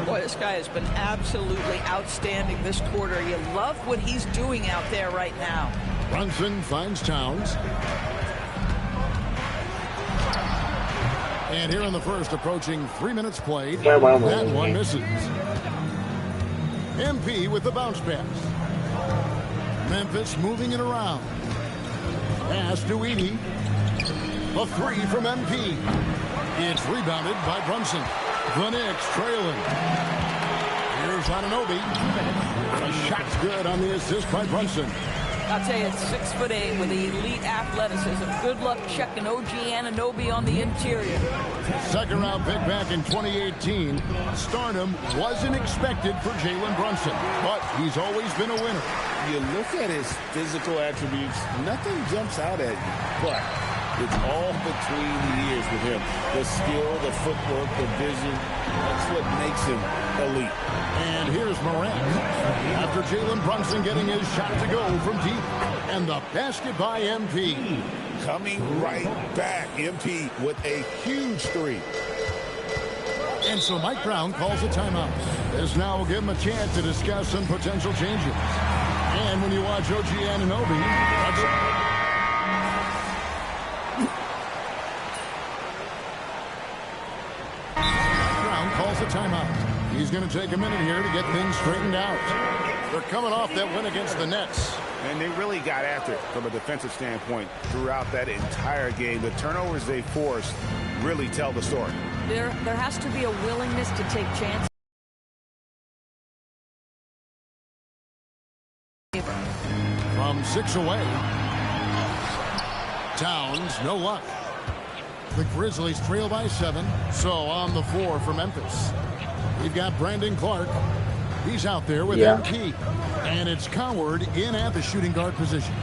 Boy, this guy has been absolutely outstanding this quarter. You love what he's doing out there right now. Brunson finds Towns. And here in the first, approaching 3 minutes played. That one misses. MP with the bounce pass. Memphis moving it around. Pass to Edey. A 3 from MP. It's rebounded by Brunson. The Knicks trailing. Here's Anunoby. The shot's good on the assist by Brunson. I'll tell you, it's 6'8" with elite athleticism. Good luck checking OG Anunoby on the interior. Second round pick back in 2018. Stardom wasn't expected for Jalen Brunson, but he's always been a winner. You look at his physical attributes, nothing jumps out at you, but it's all between the ears with him. The skill, the footwork, the vision, that's what makes him elite. And here's Morant. After Jalen Brunson getting his shot to go from deep. And the basket by MP. Coming right back, MP with a huge 3. And so Mike Brown calls a timeout. This now will give him a chance to discuss some potential changes. And when you watch OG Anunoby, that's... calls a timeout. He's going to take a minute here to get things straightened out. They're coming off that win against the Nets. And they really got after it from a defensive standpoint throughout that entire game. The turnovers they forced really tell the story. There has to be a willingness to take chances. From 6 away. Towns, no luck. The Grizzlies trail by 7, so on the floor for Memphis. We've got Brandon Clark. He's out there with MP. And it's Coward in at the shooting guard position.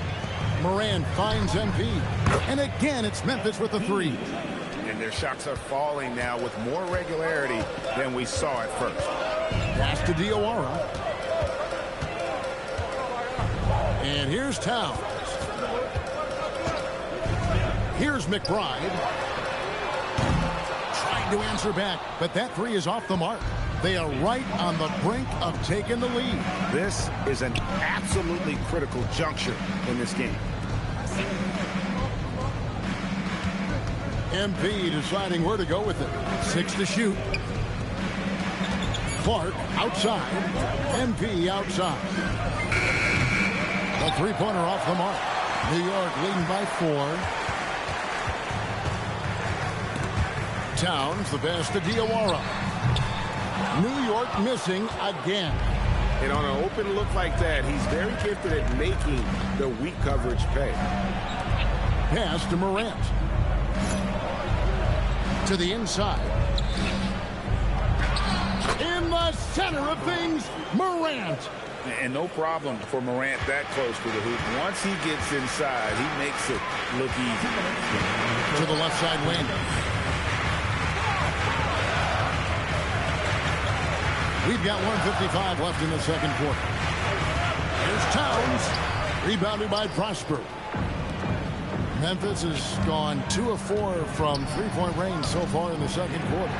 Moran finds MP. And again, it's Memphis with the 3. And their shots are falling now with more regularity than we saw at first. Pass to Diawara. And here's Towns. Here's McBride. To answer back, but that 3 is off the mark. They are right on the brink of taking the lead. This is an absolutely critical juncture in this game. MP deciding where to go with it. 6 to shoot. Clark outside. MP outside. The 3-pointer off the mark. New York leading by 4. Towns, the pass to Diawara. New York missing again. And on an open look like that, he's very gifted at making the weak coverage pay. pass to Morant. To the inside. In the center of things, Morant. And no problem for Morant that close to the hoop. Once he gets inside, he makes it look easy. To the left side wing. We've got 1:55 left in the second quarter. Here's Towns. Rebounded by Prosper. Memphis has gone 2 of 4 from three-point range so far in the second quarter.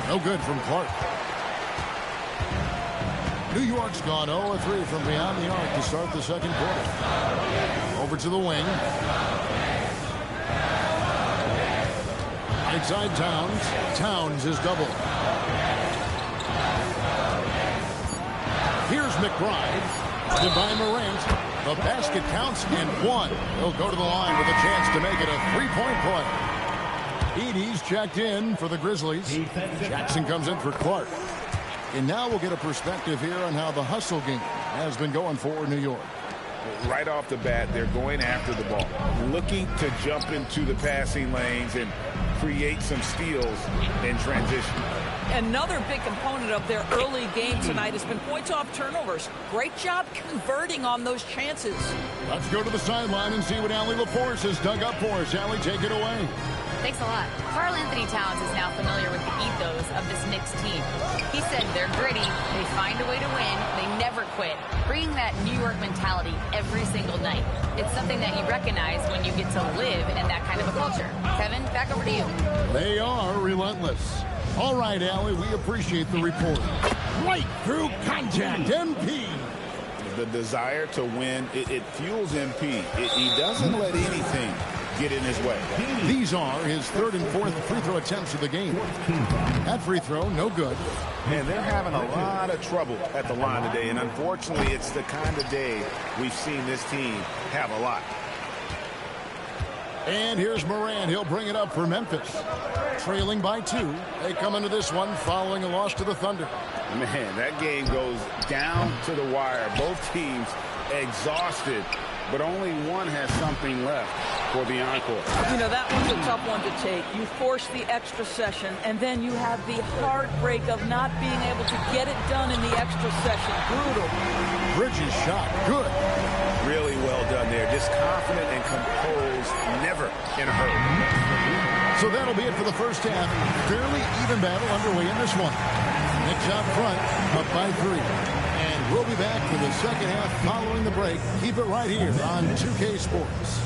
No good from Clark. New York's gone 0 of 3 from beyond the arc to start the second quarter. Over to the wing. Right side Towns. Towns is doubled. Here's McBride. To by Morant. The basket counts and 1. He'll go to the line with a chance to make it a three-point play. Edey's checked in for the Grizzlies. Jackson comes in for Clark. And now we'll get a perspective here on how the hustle game has been going for New York. Right off the bat, they're going after the ball, looking to jump into the passing lanes and create some steals in transition. Another big component of their early game tonight has been points off turnovers. Great job converting on those chances. Let's go to the sideline and see what Allie LaForce has dug up for us. Allie, take it away. Thanks a lot. Karl Anthony Towns is now familiar with the ethos of this Knicks team. He said they're gritty, they find a way to win, they never quit, bringing that New York mentality every single night. It's something that you recognize when you get to live in that kind of a culture. Kevin, back over to you. They are relentless. All right, Allie, we appreciate the report. Right through contact, MP. The desire to win, it fuels MP. He doesn't let anything get in his way. These are his 3rd and 4th free throw attempts of the game. That free throw, no good. And they're having a lot of trouble at the line today, and unfortunately, it's the kind of day we've seen this team have a lot. And here's Morant. He'll bring it up for Memphis. Trailing by 2. They come into this one following a loss to the Thunder. Man, that game goes down to the wire. Both teams exhausted, but only one has something left for the encore. You know, that one's a tough one to take. You force the extra session, and then you have the heartbreak of not being able to get it done in the extra session. Brutal. Bridges shot. Good. Really well done there. Just confident and composed, never in a hurry. So that'll be it for the first half. Fairly even battle underway in this one. Knicks out front, up by 3. And we'll be back for the second half following the break. Keep it right here on 2K Sports.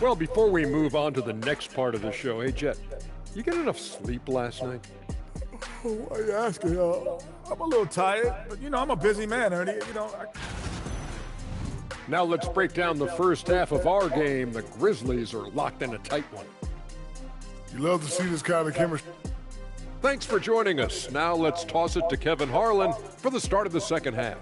Well, before we move on to the next part of the show, hey, Jet, you get enough sleep last night? Why are you asking? I'm a little tired, but, you know, I'm a busy man, Ernie. You know, Now let's break down the first half of our game. The Grizzlies are locked in a tight one. You love to see this kind of chemistry. Thanks for joining us. Now let's toss it to Kevin Harlan for the start of the second half.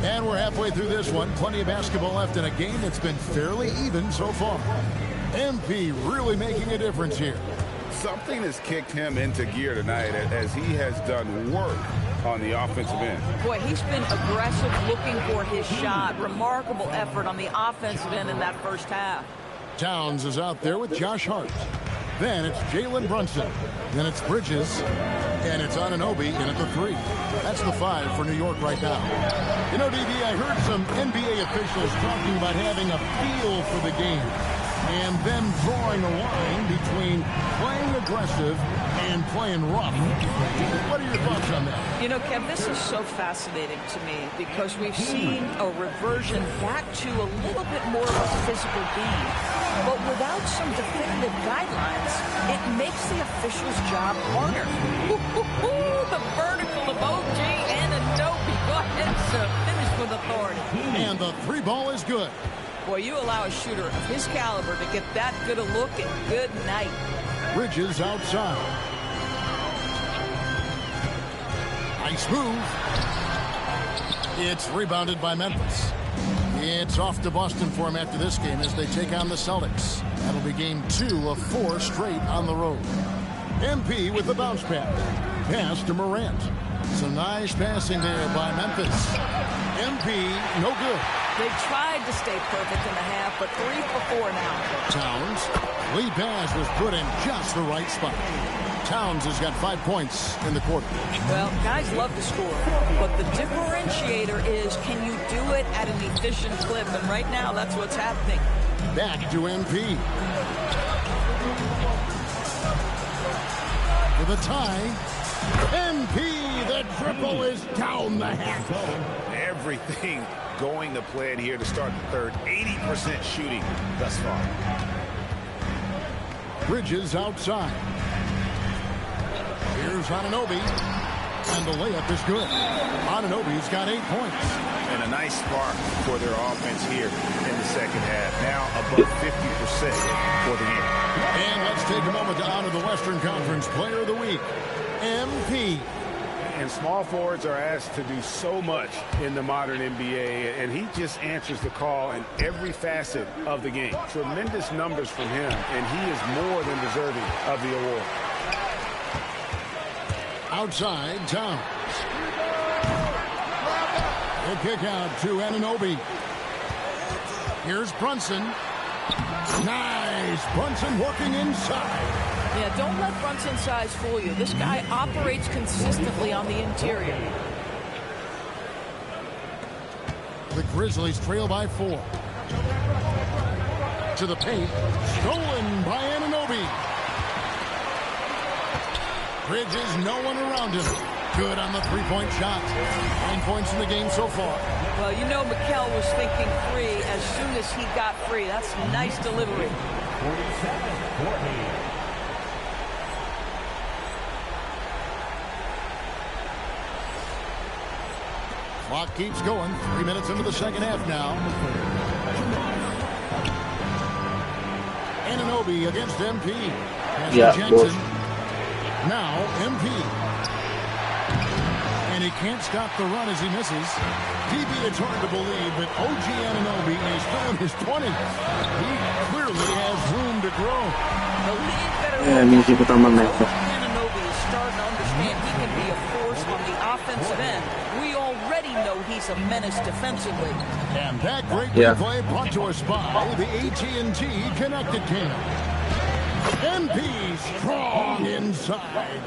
And we're halfway through this one. Plenty of basketball left in a game that's been fairly even so far. MP really making a difference here. Something has kicked him into gear tonight as he has done work on the offensive end. Boy, he's been aggressive looking for his shot. Remarkable effort on the offensive end in that first half. Towns is out there with Josh Hart. Then it's Jalen Brunson. Then it's Bridges. And it's Anunoby in at the 3. That's the 5 for New York right now. You know, DB, I heard some NBA officials talking about having a feel for the game and then drawing a line between playing aggressive and playing rough. What are your thoughts on that? You know, Kev, this is so fascinating to me because we've seen a reversion back to a little bit more of a physical being. But without some definitive guidelines, it makes the official's job harder. The vertical of OG and Anunoby. Go ahead, sir. Finish with authority. And the 3 ball is good. Boy, you allow a shooter of his caliber to get that good a look, and good night. Bridges outside. Nice move. It's rebounded by Memphis. It's off to Boston for him after this game as they take on the Celtics. That'll be game 2 of 4 straight on the road. MP with the bounce pass. Pass to Morant. Some nice passing there by Memphis. MP, no good. They tried to stay perfect in the half, but 3 for 4 now. Towns. Lead pass was put in just the right spot. Towns has got 5 points in the quarter. Well, guys love to score, but the differentiator is, can you do it at an efficient clip? And right now, that's what's happening. Back to MP. For the tie. MP, the triple is down the hatch. Everything going to plan here to start the third. 80% shooting thus far. Bridges outside. Here's Anunoby. And the layup is good. Anunoby's got 8 points. And a nice spark for their offense here in the second half. Now above 50% for the game. And let's take a moment to honor the Western Conference Player of the Week, MP. And small forwards are asked to do so much in the modern NBA, and he just answers the call in every facet of the game. Tremendous numbers from him, and he is more than deserving of the award. Outside, Towns. The kick out to Anunoby. Here's Brunson. Nice. Brunson working inside. Yeah, don't let Brunson's size fool you. This guy operates consistently on the interior. The Grizzlies trail by 4. To the paint. Stolen by Anunoby. Bridges, no one around him. Good on the 3-point shot. 9 points in the game so far. Well, you know Mikal was thinking 3 as soon as he got free. That's nice delivery. 47-14. Clock keeps going. 3 minutes into the second half now. Anunoby against MP. Jackson. Now MP. And he can't stop the run as he misses. DB, it's hard to believe, but OG Anunoby is still in his 20s. He clearly has room to grow. The league better Anunoby is starting to understand he can be a force on the offensive end. We already know he's a menace defensively. And that great replay brought to us by the AT&T Connected Cam. MP strong inside.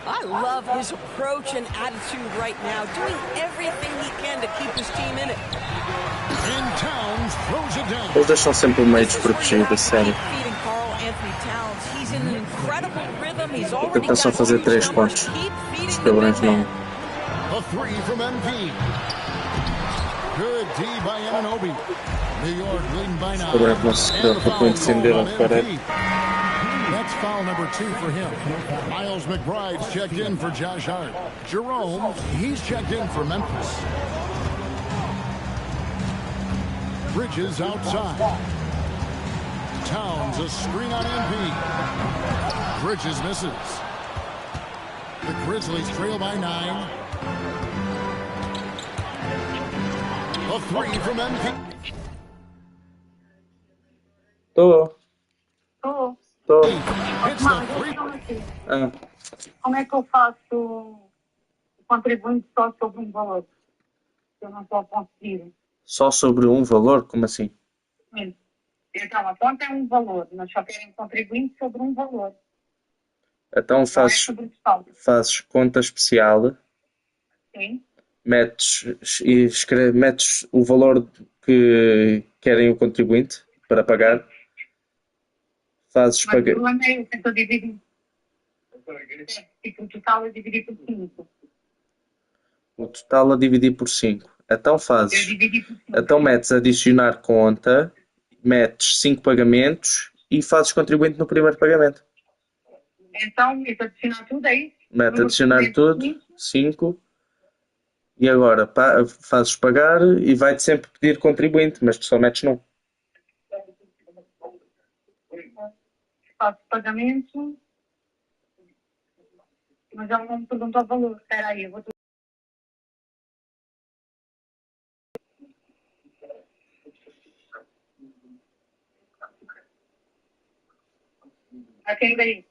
I love his approach and attitude right now, doing everything he can to keep his team in it. And Towns throws it down. Eles deixam sempre o meio desprotegido, a sério. Porque estão a fazer 3 pontos. Os cabrões não. A 3 from MP. Good D by Anunoby. New York leading by 9. Os cabrões não se preocupam em defender a parede. That's foul number 2 for him. Miles McBride's checked in for Josh Hart. Jerome, he's checked in for Memphis. Bridges outside. Towns a screen on MP. Bridges misses. The Grizzlies trail by 9. A 3 from MP. Tô. Como é que eu faço contribuinte só sobre um valor? Eu não estou a conseguir. Só sobre um valor? Como assim? Então, a conta é um valor, mas só querem contribuinte sobre um valor. Então fazes conta especial. Sim. Metes o valor que querem o contribuinte para pagar. Fazes pagar. Mas o problema é que eu divido. O total é dividir por 5. O total a dividir por 5. Então fazes. Então metes adicionar conta, metes 5 pagamentos e fazes contribuinte no primeiro pagamento. Então, meto adicionar tudo aí? Mete adicionar tudo, 5. E agora fazes pagar e vai-te sempre pedir contribuinte, mas tu só metes num. Faço pagamento. Mas ela não me perguntou o valor. Espera aí, eu vou... A quem daí?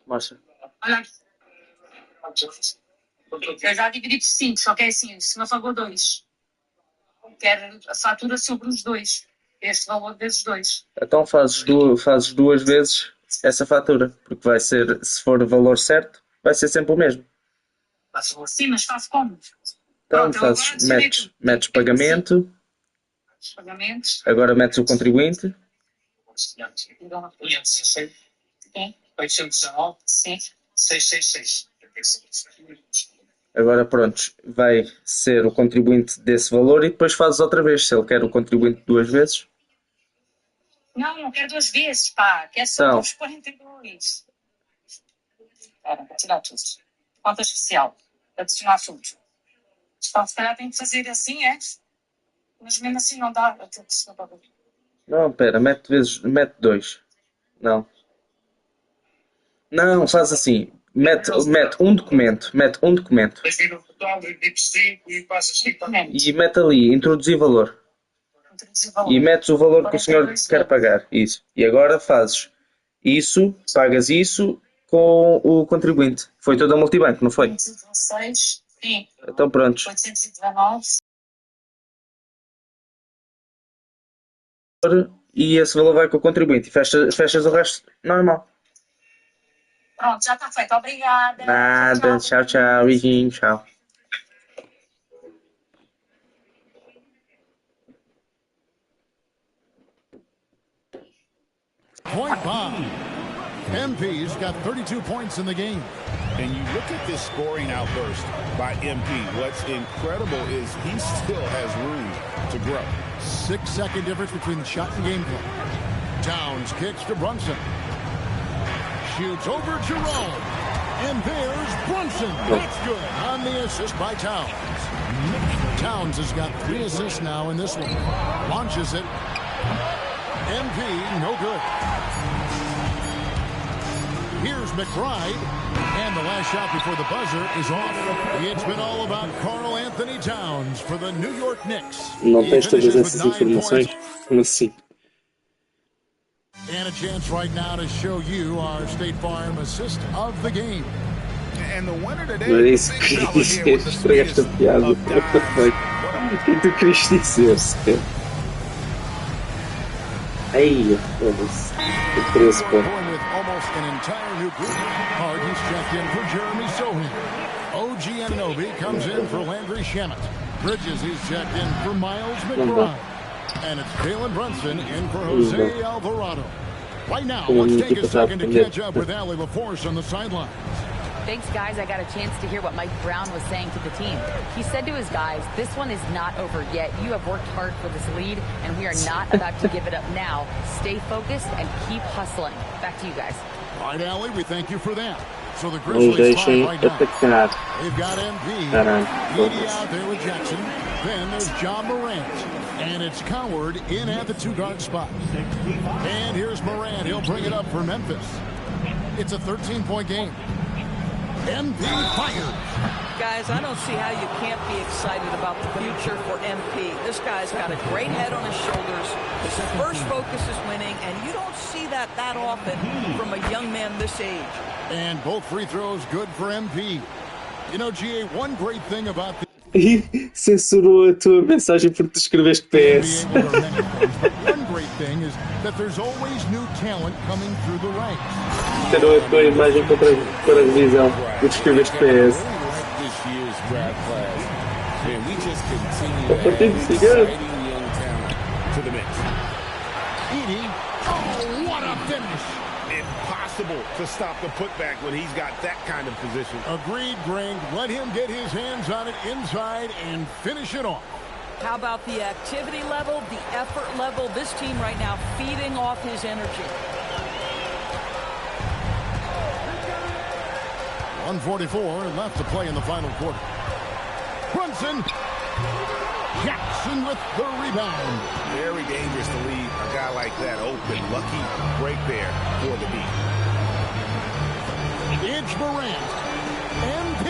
Mostra. Olha aqui. Eu já dividi por 5, só que é assim, se não pagou 2. Quero a fatura sobre os 2. Este valor vezes 2. Então fazes duas vezes essa fatura, porque vai ser, se for o valor certo, vai ser sempre o mesmo. Sim, mas faço como? Então Pronto, metes pagamento, pagamentos. agora metes o contribuinte. Sim. 819, sim. 666. Agora pronto, vai ser o contribuinte desse valor e depois fazes outra vez. Se ele quer o contribuinte 2 vezes. Não quero 2 vezes, pá. Quero só os 42. Espera, vou tirar tudo. Conta especial. Adicionar tudo. Então, se calhar tem que fazer assim, é? Mas mesmo assim não dá. Eu tenho que se Não, pera, mete 2. Não, faz assim. Mete um documento. E mete ali, introduzir valor. E metes o valor que o senhor quer pagar. Isso. E agora fazes isso, pagas isso com o contribuinte. Foi todo a multibanco, não foi? 816, sim. Então pronto. 819. E esse valor vai com o contribuinte. E fechas o resto normal. Pronto, já está feito. Obrigada. Nada. Tchau. Beijinho, tchau. Point bomb. MP's got 32 points in the game. And you look at this scoring outburst by MP. What's incredible is he still has room to grow. 6-second difference between the shot and game clock. Towns kicks to Brunson. Shoots over Jerome. And there's Brunson. That's good on the assist by Towns. Towns has got 3 assists now in this one. Launches it. MP, no good. Here's McBride. And the last shot before the buzzer is off. It's been all about Karl Anthony Towns for the New York Knicks. Não tens todas essas informações? Como assim? And a chance right now to show you our State Farm assist of the game. And the winner today. Não é isso que queria dizer. Estragaste a piada. What the fuck? O que tu querias dizer, sequer? Ei, foda-se. Que 13 pontos. With almost an entire new group. Harden's checked in for Jeremy Sohan. OG Anunoby comes in for Landry Shamet. Bridges is checked in for Miles McBride. And it's Jalen Brunson in for Jose Alvarado. Right now, let's take a second to catch up with Allie LaForce on the sidelines. Thanks, guys. I got a chance to hear what Mike Brown was saying to the team. He said to his guys, this one is not over yet. You have worked hard for this lead, and we are not about to give it up now. Stay focused and keep hustling. Back to you guys. All right, Allie, we thank you for that. So the Grizzlies right now. They've got MP. Edie out there with Jackson. Then there's John Morant. And it's Coward in at the 2-guard spot. And here's Morant. He'll bring it up for Memphis. It's a 13-point game. MP fired. Guys, I don't see how you can't be excited about the future for MP. This guy's got a great head on his shoulders. His first focus is winning, and you don't see that often from a young man this age. And both free throws good for MP. You know, GA, one great thing about the... Censurou a tua mensagem porque tu escreveste PS. One great thing is that there's always new talent coming through the ranks. Tirou a tua imagem para a revisão porque escreveste PS. This year's draft class. Man, we just continue to add exciting young talent to the mix. Edie, oh, what a finish! Impossible to stop the putback when he's got that kind of position. Agreed, Greg. Let him get his hands on it inside and finish it off. How about the activity level, the effort level? This team right now feeding off his energy. 1:44 left to play in the final quarter. Brunson. Jackson with the rebound. Very dangerous to leave a guy like that open. Lucky break there for the beat. It's Morant. MP.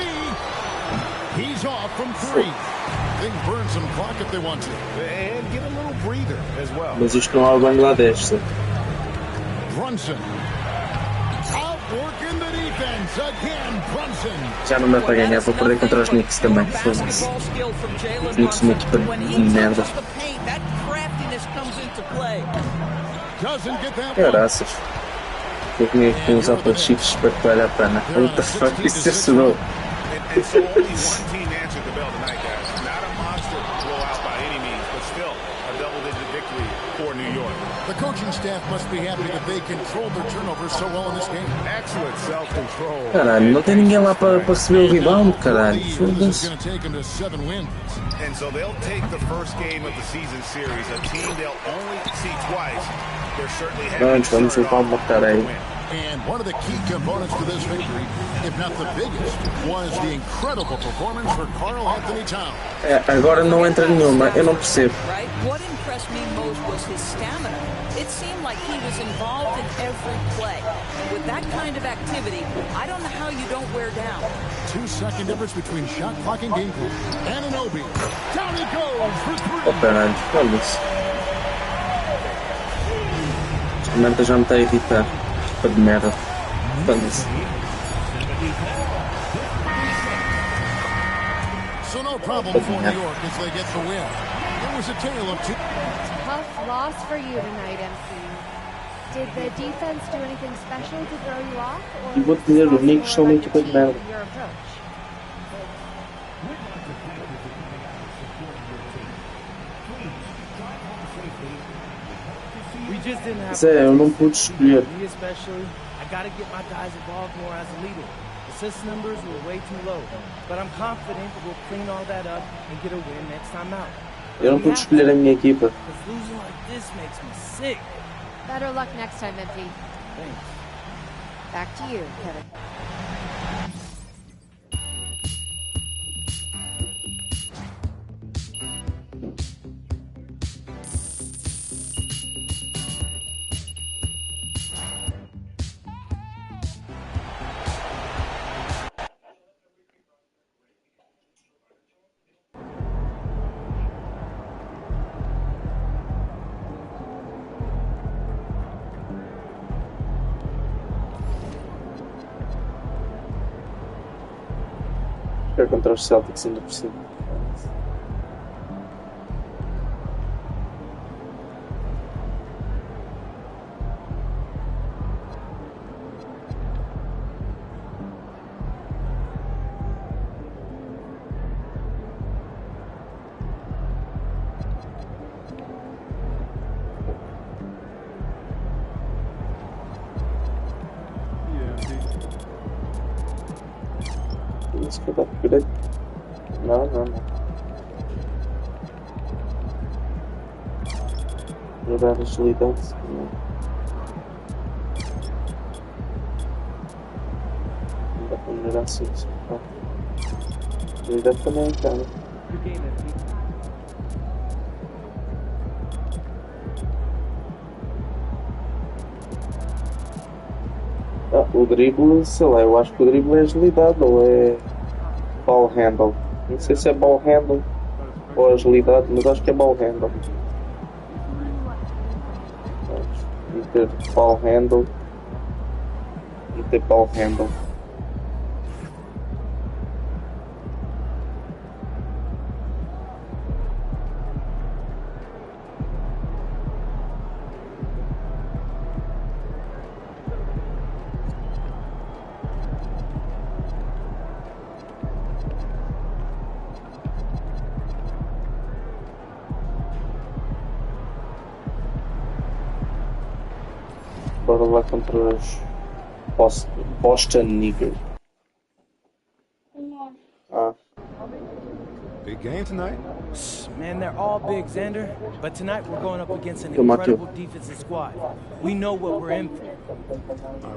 He's off from three. They can burn some clock if they want to. And get a little breather as well. Mas isto não é o Bangladesh, sim. Brunson. Outworking the defense again. Brunson. Já não dá para ganhar, vou perder contra os Knicks também. Foda-se. Os Knicks são uma equipa de merda. Caraças. Eu tinha que usar para chips para que valha a pena. What the fuck is this though? And so only one team answered the bell tonight, guys. Not a monster blowout by any means, but still a double-digit victory for New York. The coaching staff must be happy that they controlled their turnovers so well in this game. Excellent self-control. Caralho, não tem ninguém lá para receber o rebound, caralho. Foda-se. And so they'll take the first game of the season series, a team they'll only see twice. They're certainly having Vamos levar uma cara aí. And one of the key components to this victory, if not the biggest, was the incredible performance for Karl Anthony Towns. Agora não entra nenhuma, eu não percebo. Right? What impressed me most was his stamina. It seemed like he was involved in every play. And with that kind of activity, I don't know how you don't wear down. 2-second difference between shot clock and game clock. Anunoby, down he goes for three. Oh, caralho, foda-se. Este momento já me está a irritar. Equipa de merda. Foda-se. So no problem for New York as they get the win. It was a tale of two. Tough loss for you tonight, MC. Did the defense do anything special to throw you off? E vou dizer, os Knicks são uma equipa de merda. Zé, eu não pude escolher. Me especially, I gotta get my guys involved more as a leader. Assist numbers were way too low, but I'm confident we'll clean all that up and get a win next time out. Eu não pude escolher a minha equipa. Because losing like this makes me sick. Better luck next time, MP. Thanks. Back to you, Kevin. Contra os Celtics ainda por cima. Isso que eu tava por aí. Não. Melhorar a agilidade. Não dá para melhorar assim. A agilidade também é cara. O drible, sei lá, eu acho que o drible é agilidade ou é ball handle. Não sei se é ball handle ou agilidade, mas acho que é ball handle. Meter ball handle. Meter ball handle. Bora lá contra os Boston Nigger. Big game tonight. Man, they're all big, Xander. But tonight we're going up against an incredible defensive squad. We know what we're in for.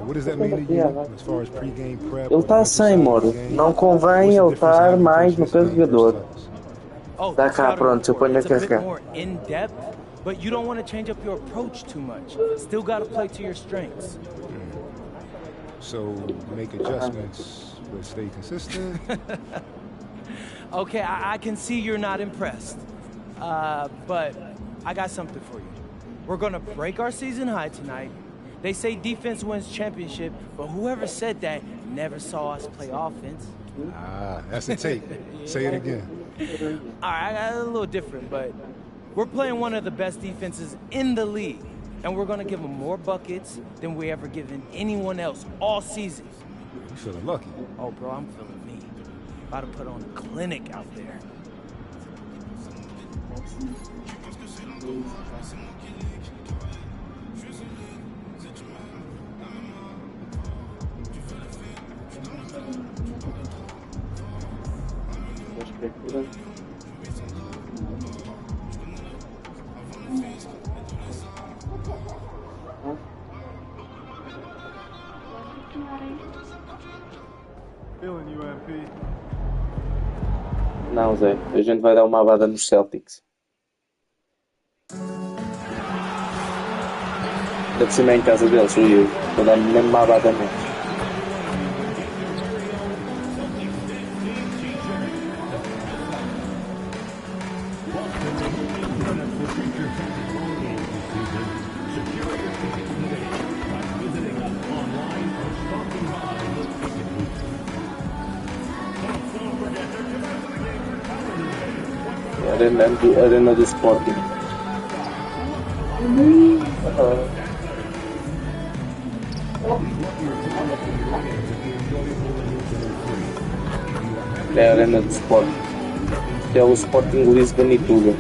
What does that mean to you as far as pre-game prep? Ele está sem, moro. Não convém ele estar mais no carregador. Oh, Tá cá, pronto, eu ponho a it's a bit carregar. more in-depth, but you don't want to change up your approach too much. Still got to play to your strengths. So make adjustments, but stay consistent. Okay, I can see you're not impressed, but I got something for you. We're going to break our season high tonight. They say defense wins championship, but whoever said that never saw us play offense. Ah, that's a tape. Say it again. All right, I got a little different, but we're playing one of the best defenses in the league, and we're going to give them more buckets than we ever given anyone else all season. You feeling lucky? Oh, bro, I'm feeling me. About to put on a clinic out there. Feeling you, MP. Não, Zé, a gente vai dar uma abada nos Celtics. Deve ser em casa deles, sou eu. Vou dar mesmo uma abada neles. Arena do Sporting. É a Arena do Sporting. Que é o Sporting Lisbon e Tuga.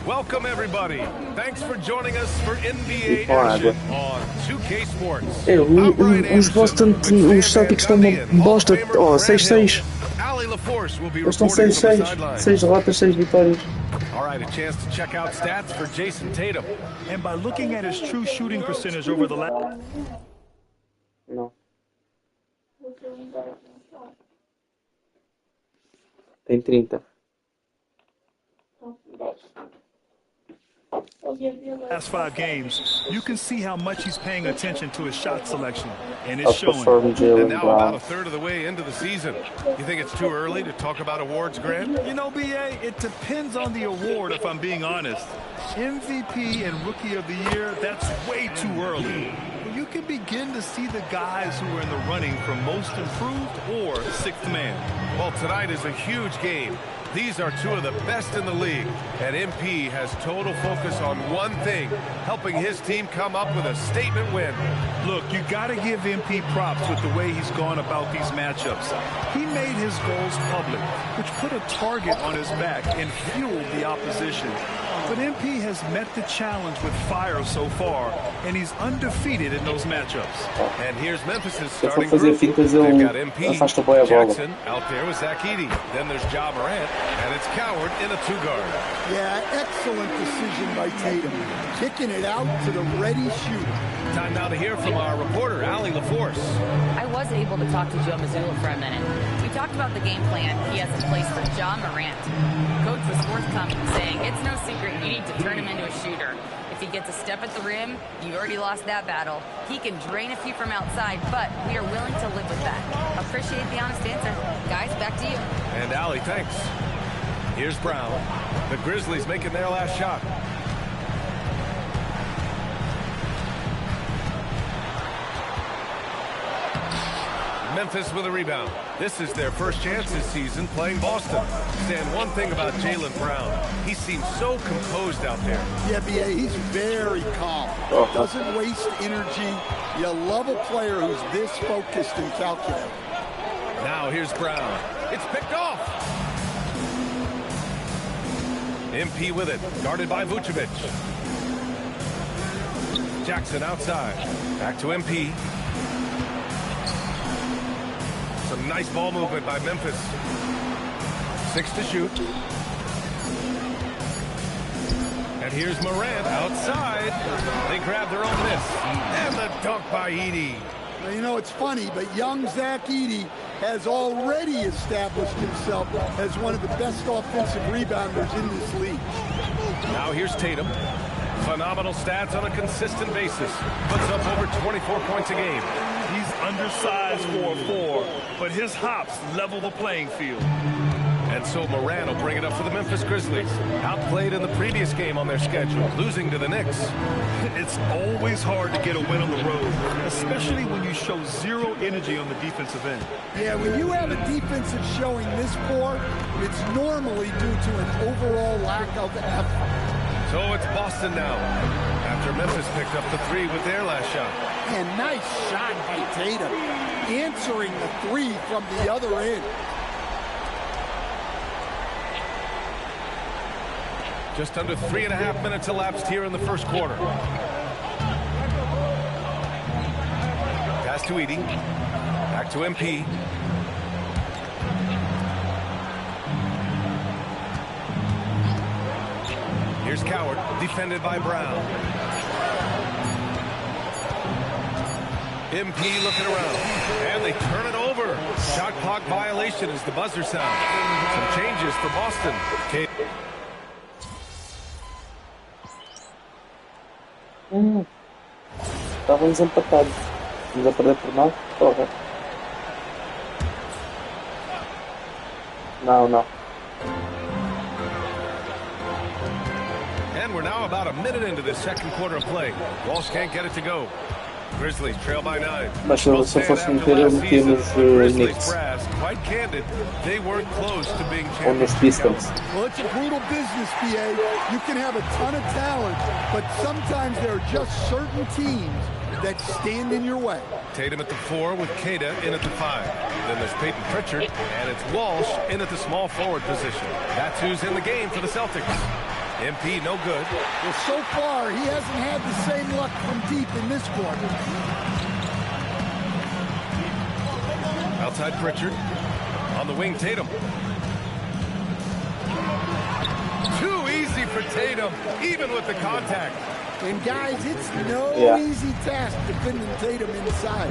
Welcome, everybody. Thanks for joining us for NBA action on 2K Sports. Os Boston, os Celtics estão uma bosta. Oh, 6-6. Eles estão 6-6. 6 derrotas, 6 vitórias. All right, a chance to check out stats for Jason Tatum. And by looking at his true shooting percentage over the last... Não. Tem 30. Last 5 games, you can see how much he's paying attention to his shot selection, and it's showing. And now about a third of the way into the season. You think it's too early to talk about awards, Grant? You know, BA, it depends on the award, if I'm being honest. MVP and Rookie of the Year, that's way too early. You can begin to see the guys who are in the running for Most Improved or Sixth Man. Well, tonight is a huge game. These are two of the best in the league, and MP has total focus on one thing, helping his team come up with a statement win. Look, you got to give MP props with the way he's gone about these matchups. He made his goals public, which put a target on his back and fueled the opposition. But MP has met the challenge with fire so far, and he's undefeated in those matchups. And here's Memphis's starting group. They've got MP, Jackson out there with Zach Edey. Then there's Ja Morant, and it's Coward in a 2-guard. Yeah, excellent decision by Tatum. Kicking it out to the ready shooter. Time now to hear from our reporter, Allie LaForce. I was able to talk to Joe Mazzulla for a minute. We talked about the game plan he has in place for Ja Morant. Coach was forthcoming, saying it's no secret you need to turn him into a shooter. If he gets a step at the rim, you already lost that battle. He can drain a few from outside, but we are willing to live with that. Appreciate the honest answer. Guys, back to you. And Allie, thanks. Here's Brown. The Grizzlies making their last shot. Memphis with a rebound. This is their first chance this season playing Boston. Stan, one thing about Jaylen Brown, he seems so composed out there. Yeah, BA, he's very calm. Doesn't waste energy. You love a player who's this focused and calculated. Now here's Brown. It's picked off. MP with it, guarded by Vucevic. Jackson outside. Back to MP. nice ball movement by Memphis. 6 to shoot. And here's Morant outside. They grab their own miss. And the dunk by Edey. Well, you know, it's funny, but young Zach Edey has already established himself as one of the best offensive rebounders in this league. Now here's Tatum. Phenomenal stats on a consistent basis. Puts up over 24 points a game. He's undersized for a 4, but his hops level the playing field. And so Morant will bring it up for the Memphis Grizzlies. Outplayed in the previous game on their schedule, losing to the Knicks. It's always hard to get a win on the road, especially when you show zero energy on the defensive end. Yeah, when you have a defensive showing this poor, it's normally due to an overall lack of effort. So it's Boston now, after Memphis picked up the 3 with their last shot. And nice shot by Tatum, answering the 3 from the other end. Just under 3.5 minutes elapsed here in the first quarter. Pass to Edey. Back to MP. Here's Coward, defended by Brown. MP looking around. And they turn it over. Shot clock violation as the buzzer sounds. Some changes for Boston. Estávamos empatados. Vamos a perder por 9? Porra. Não. And we're now about a minute into the second quarter of play. Walsh can't get it to go. Grizzlies trail by 9. Mas se eu fosse meter, eu metia nos Knicks. Quite candid, they weren't close to being Ou nos Pistons. Well, it's a brutal business, BA. You can have a ton of talent, but sometimes there are just certain teams that stand in your way. Tatum at the 4 with Queta in at the 5. Then there's Peyton Pritchard, and it's Walsh in at the small forward position. That's who's in the game for the Celtics. MP no good. Well, so far, he hasn't had the same luck from deep in this quarter. Outside Pritchard. On the wing, Tatum. Too easy for Tatum, even with the contact. And guys, it's no easy task defending Tatum inside.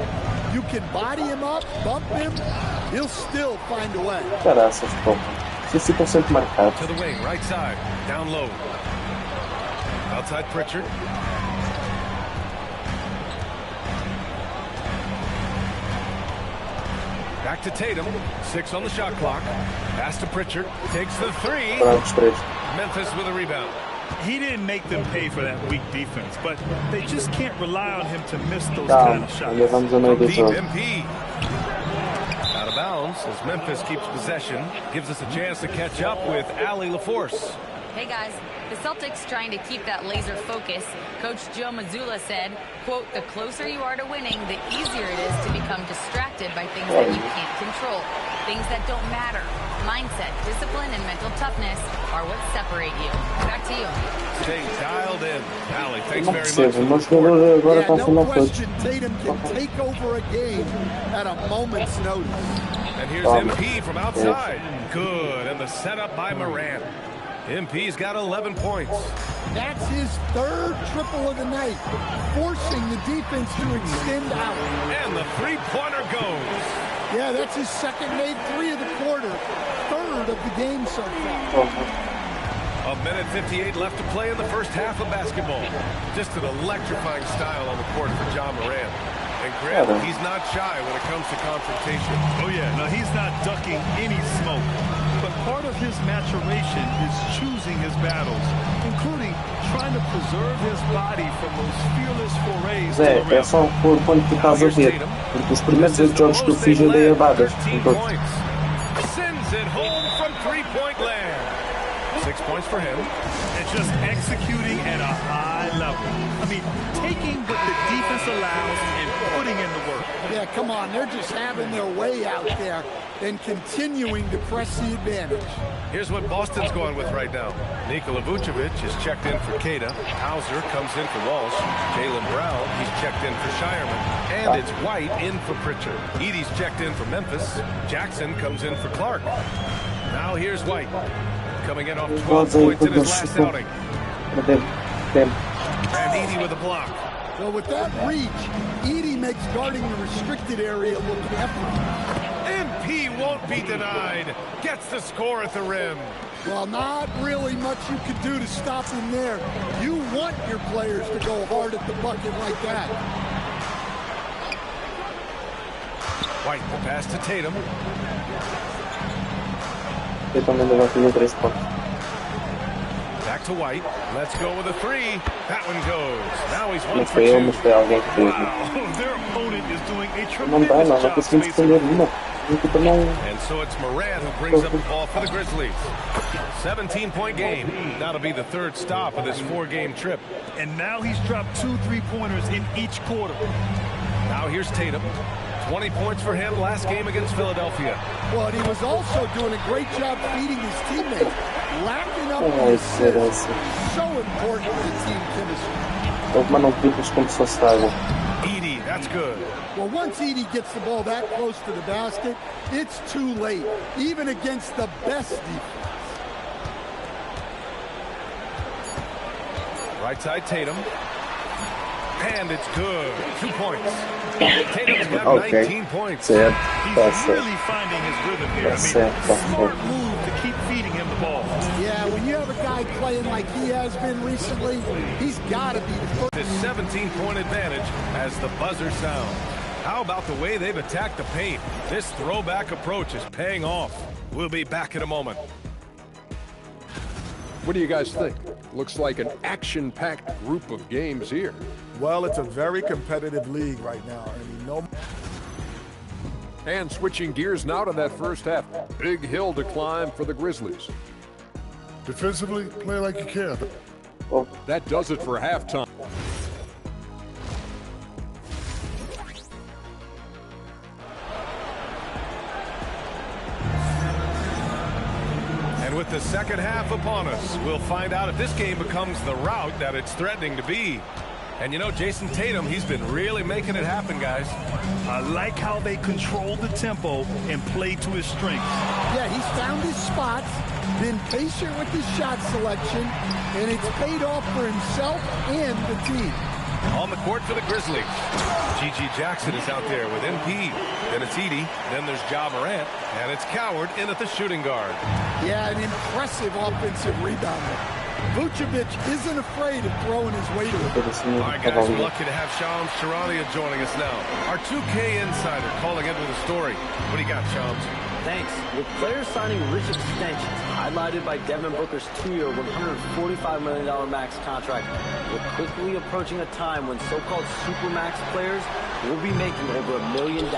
You can body him up, bump him, he'll still find a way. Caraças, pô. 60% marcado. To the wing, right side, down low. Outside Pritchard. Back to Tatum. 6 on the shot clock. Pass to Pritchard. Takes the 3. Memphis with a rebound. He didn't make them pay for that weak defense, but they just can't rely on him to miss those kind of shots. From deep, MP. Out of bounds as Memphis keeps possession. Gives us a chance to catch up with Allie LaForce. Hey guys, the Celtics trying to keep that laser focus. Coach Joe Mazzulla said, quote, the closer you are to winning, the easier it is to become distracted by things that you can't control. Things that don't matter. Mindset, discipline, and mental toughness are what separate you. Back to you. Stay dialed in. Allie, thanks very much. No question, Tatum can take over a game at a moment's notice. And here's MP from outside. Good, and the setup by Morant. MP's got 11 points. That's his 3rd triple of the night, forcing the defense to extend out. And the three-pointer goes. Yeah, that's his 2nd made 3 of the quarter, 3rd of the game so far. A minute 58 left to play in the first half of basketball. Just an electrifying style on the court for John Morant. And Grant, he's not shy when it comes to confrontation. Oh yeah, no, he's not ducking any smoke. But part of his maturation is choosing his battles, including trying to preserve his body from those fearless forays. Zé, é só por ponto que estás a ver, porque os primeiros 8 jogos que eu fiz eu dei abadas em todos. Sends it home from 3-point land. 6 points points for him. And just executing at a high level. I mean, taking what the defense allows and putting in the work. Yeah, come on. They're just having their way out there and continuing to press the advantage. Here's what Boston's going with right now. Nikola Vucevic is checked in for Keita. Hauser comes in for Walsh. Jaylen Brown, he's checked in for Shireman. And it's White in for Pritchard. Edey's checked in for Memphis. Jackson comes in for Clark. Now here's White. Coming in off 12 points in his last outing. And Edey with a block. Well, with that reach, Edey makes guarding the restricted area look effortless. MP won't be denied. Gets the score at the rim. Well, not really much you can do to stop him there. You want your players to go hard at the bucket like that. White, the pass to Tatum. Back to White. Let's go with a three. That one goes. Now he's 1 for 2. Wow, their opponent is doing a tremendous job spacing. And so it's Morant who brings up the ball for the Grizzlies. 17-point game. That'll be the third stop of this 4-game trip. And now he's dropped 2 3-pointers in each quarter. Now here's Tatum. 20 points for him last game against Philadelphia. Well, and he was also doing a great job feeding his teammates. Lacking up the assists. So important to team chemistry. Edey, that's good. Well, once Edey gets the ball that close to the basket, it's too late, even against the best defense. Right side, Tatum. And it's good. 2 points. Tatum's got 19 points. He's really finding his rhythm here. Smart move to keep feeding him the ball. Yeah, when you have a guy playing like he has been recently, he's got to be the first. This 17-point advantage as the buzzer sounds. How about the way they've attacked the paint? This throwback approach is paying off. We'll be back in a moment. What do you guys think? Looks like an action-packed group of games here. Well, it's a very competitive league right now. And switching gears now to that first half. Big hill to climb for the Grizzlies. Defensively, play like you care. That does it for halftime. And with the second half upon us, we'll find out if this game becomes the rout that it's threatening to be. And you know, Jason Tatum, he's been really making it happen, guys. I like how they control the tempo and play to his strengths. Yeah, he's found his spots, been patient with his shot selection, and it's paid off for himself and the team. On the court for the Grizzlies, G.G. Jackson is out there with MP. Then it's Edey. Then there's Ja Morant. And it's Coward in at the shooting guard. Yeah, an impressive offensive rebounder. Vucevic isn't afraid of throwing his weight around. All right, guys, we're lucky to have Shams Charania joining us now. Our 2K insider calling in with a story. What do you got, Shams? Thanks. With players signing rich extensions, highlighted by Devin Booker's 2-year, $145 million max contract, we're quickly approaching a time when so-called supermax players will be making over $1 million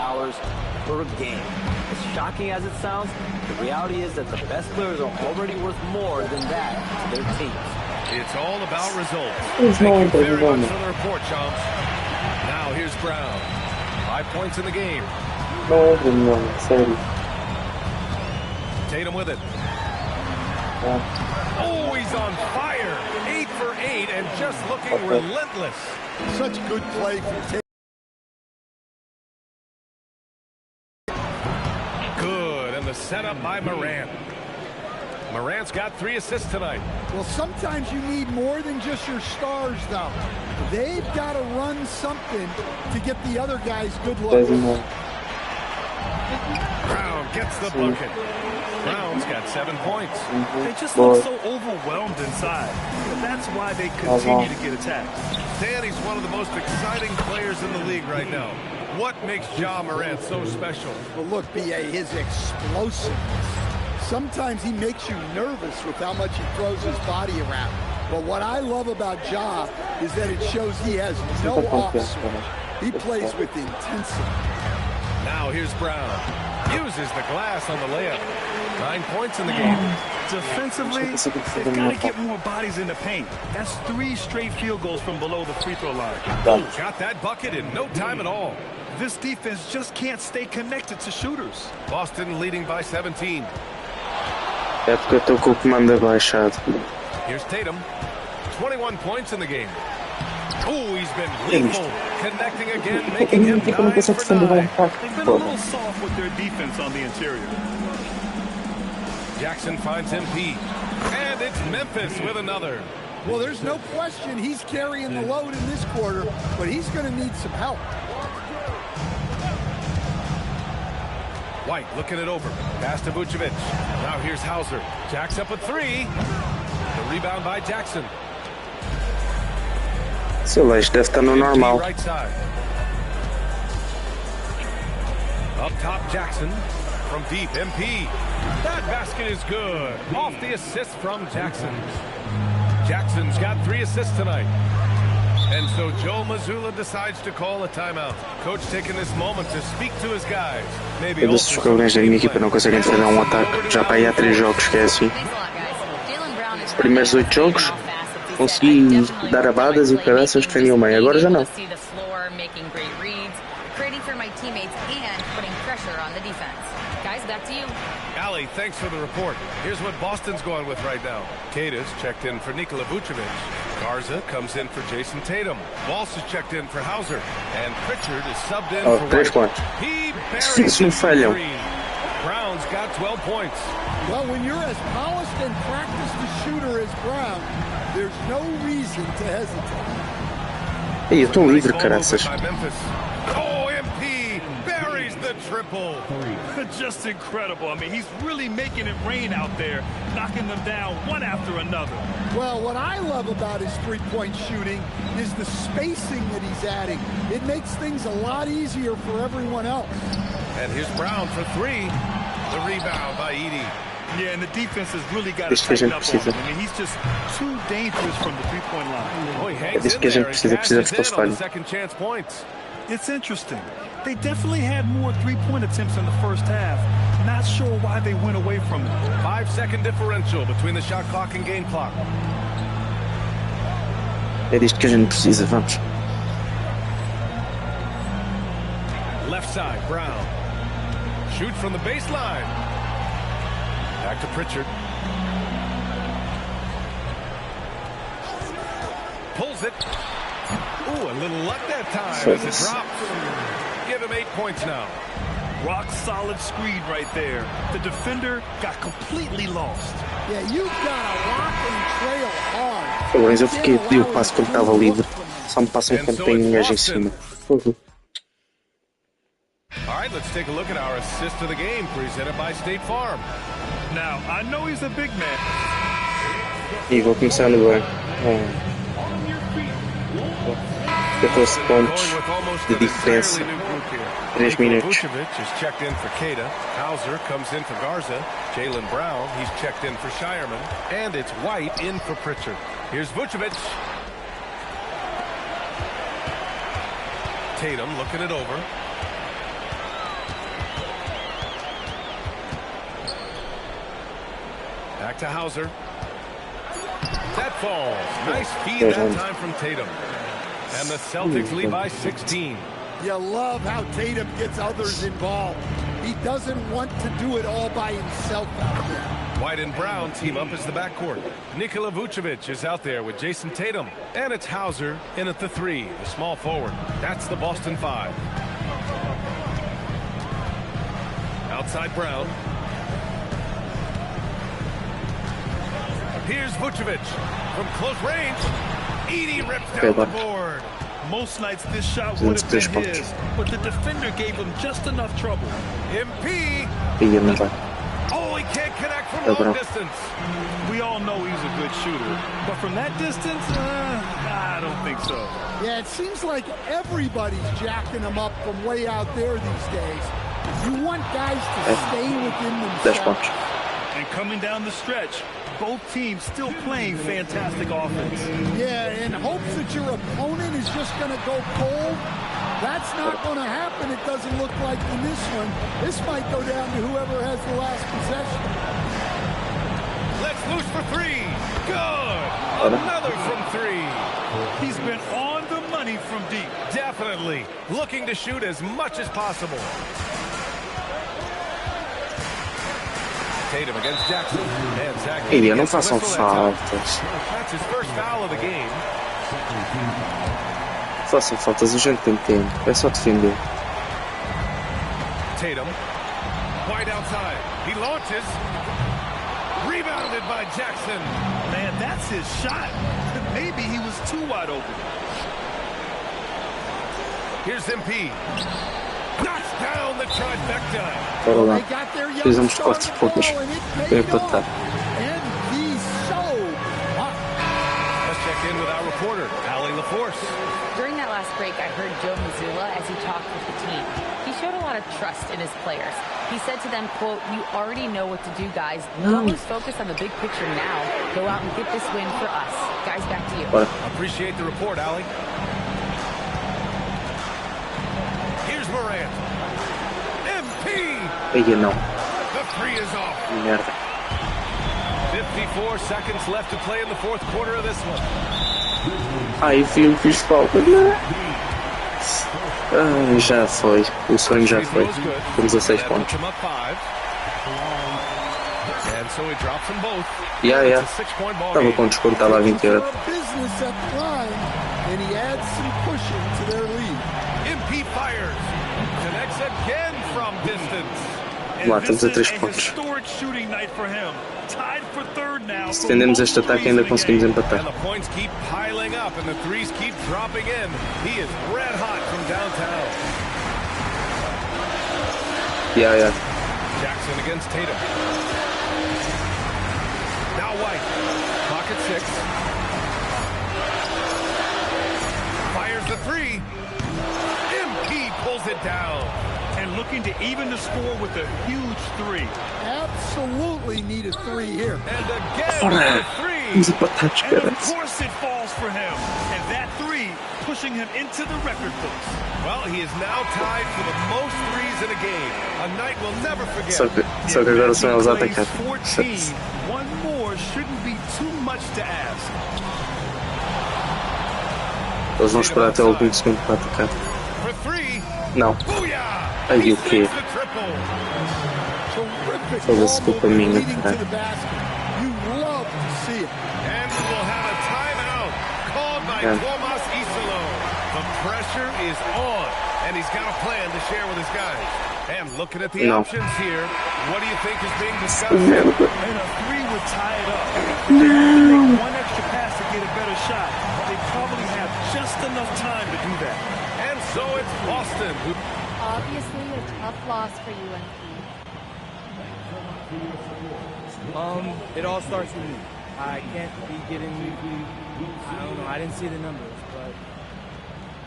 per game. As shocking as it sounds, the reality is that the best players are already worth more than that to their teams. It's all about results. Thank you very much for the report, Shams. Now here's Brown. 5 points in the game. Tatum with it. Oh, he's on fire. 8 for 8 and just looking relentless. Such good play from Tatum. Good, and the setup by Morant. Morant's got 3 assists tonight. Well, sometimes you need more than just your stars, though. They've got to run something to get the other guys good looks. Brown gets the bucket. Brown's got 7 points. They just look so overwhelmed inside. That's why they continue to get attacked. Danny's one of the most exciting players in the league right now. What makes Ja Morant so special? Well, look, B.A., his explosiveness. Sometimes he makes you nervous with how much he throws his body around. But what I love about Ja is that it shows he has no off switch. He plays with intensity. Now here's Brown. Uses the glass on the layup. 9 points in the game. Defensively, they've got to get more bodies in the paint. That's 3 straight field goals from below the free throw line. Oh, got that bucket in no time at all. This defense just can't stay connected to shooters. Boston leading by 17. É porque eu estou com o comando abaixado. Here's Tatum. 21 points in the game. Oh, he's been lethal. Connecting again, making him 9 for 9. They've been a little soft with their defense on the interior. Jackson finds MP. And it's Memphis with another. Well, there's no question he's carrying the load in this quarter, but he's going to need some help. White looking it over. Pass to Vucevic. Now here's Hauser. Jacks up with 3. The rebound by Jackson. Seu lanche deve estar no normal. Right side. Up top, Jackson. From deep, MP. That basket is good. Off the assist from Jackson. Jackson's got 3 assists tonight. And so Joe Mazzulla decides to call a timeout. Coach taking this moment to speak to his guys. Maybe Todos os jogadores da minha equipa não conseguem defender um ataque. Já para aí há 3 jogos que é assim. Os primeiros 8 jogos consegui dar abadas e caraças defendiam bem. Agora já não. Ali, thanks for the report. Here's what Boston's going with right now. Kata's checked in for Nikola Vucevic. Garza comes in for Jason Tatum. Walsh is checked in for Hauser. And Pritchard is subbed in for White. He buries the screen. Brown's got 12 points. Well, when you're as polished and practiced a shooter as Brown, there's no reason to hesitate. Ei, eu estou livre, caraças. Oh, MP buries the triple. Just incredible. I mean, he's really making it rain out there, knocking them down one after another. Well, what I love about his three-point shooting is the spacing that he's adding. It makes things a lot easier for everyone else. And here's Brown for 3. The rebound by Edey. Yeah, and the defense has really got to tighten up on him. I mean, he's just too dangerous from the three-point line. Oh, he hangs in there and cashes in on the second chance points. It's interesting. They definitely had more three-point attempts in the first half. Not sure why they went away from it. 5-second differential between the shot clock and game clock. É disto que a gente precisa, vamos. Left side, Brown. Shoots from the baseline. Back to Pritchard. Pulls it. Ooh, a little luck that time as it drops. Give him 8 points now. Rock solid screen right there. The defender got completely lost. Yeah, you've got to lock and trail hard. Pelo menos eu fiquei a pedir o passo quando estava livre. Só me passam quando tem um gajo em cima. All right, let's take a look at our assist of the game presented by State Farm. Now, I know he's a big man. E vou começar no bem. 14 pontos de diferença. 3 minutos. Vucevic is checked in for Kata. Hauser comes in for Garza. Jaylen Brown, he's checked in for Shireman. And it's White in for Pritchard. Here's Vucevic. Tatum looking it over. Back to Hauser. That falls. Nice feed that time from Tatum. And the Celtics lead by 16. You love how Tatum gets others involved. He doesn't want to do it all by himself out there. White and Brown team up as the backcourt. Nikola Vucevic is out there with Jason Tatum. And it's Hauser in at the 3, the small forward. That's the Boston 5. Outside Brown. Here's Vucevic from close range. Edey rips down the board. Most nights this shot would have been his, but the defender gave him just enough trouble. MP. Oh, he can't connect from long distance. We all know he's a good shooter, but from that distance, I don't think so. Yeah, it seems like everybody's jacking him up from way out there these days. You want guys to stay within themselves. And coming down the stretch, both teams still playing fantastic offense. Yeah, in hopes that your opponent is just going to go cold, That's not going to happen, it doesn't look like in this one. This might go down to whoever has the last possession. Let's loose for three. Good. Another from three. He's been on the money from deep. Definitely. Looking to shoot as much as possible. Tatum against Jackson. And Zach. Ele não façam faltas. That's his first foul of the game. Façam faltas, a gente tem tempo. É só defender. Tatum. Wide outside. He launches. Rebounded by Jackson. Man, that's his shot. Maybe he was too wide open. Here's MP. Knocks down the trifecta. Bora lá. Precisamos de 4 pontos para empatar. Let's check in with our reporter, Allie LaForce. During that last break, I heard Joe Mazzulla as he talked with the team. He showed a lot of trust in his players. He said to them, quote, "You already know what to do, guys. Don't lose focus on the big picture now. Go out and get this win for us." Guys, back to you. Appreciate the report, Allie. Here's Morant. MP! Aí não. The three is off. Merda. 54 seconds left to play in the fourth quarter of this one. Ai, fiz falta. Ah, já foi. O sonho já foi. Temos a 6 pontos. Yeah. Estava com desconto, estava a 20 euros. Vamos lá, temos a 3 pontos. Se defendemos este ataque ainda conseguimos empatar. Yeah. Jackson against Tatum. Now White. Pocket 6. Fires the three. MP pulls it down. And looking to even the score with a huge three. Absolutely need a three here. And again, three. And of course it falls for him. And that three pushing him into the record books. Well, he is now tied for the most threes in a game. A night we'll never forget. Só que agora são eles a atacar. One more shouldn't be too much to ask. Eles vão esperar até o último segundo para atacar. Não. Aí o quê? Foda-se, culpa minha, cara. Pressure is on, and he's got a plan to share with his guys. And looking at the options here, what do you think is being discussed? And a three would tie it up. They have to make one extra pass to get a better shot. They probably have just enough time to do that. And so it's Boston. Obviously a tough loss for you, MP. It all starts with me. I can't be getting, I don't know, I didn't see the numbers, but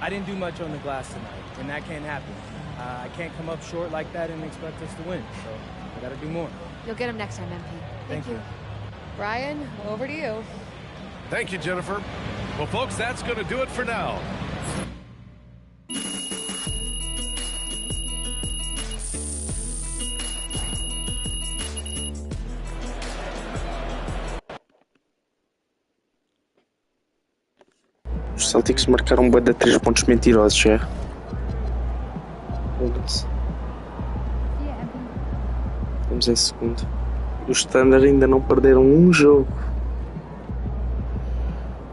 I didn't do much on the glass tonight, and that can't happen. I can't come up short like that and expect us to win, so I gotta do more. You'll get him next time, MP. Thank you. Brian, over to you. Thank you, Jennifer. Well, folks, that's going to do it for now. Os Celtics marcaram bué de 3 pontos mentirosos, já. Estamos em segundo. Os Standard ainda não perderam um jogo.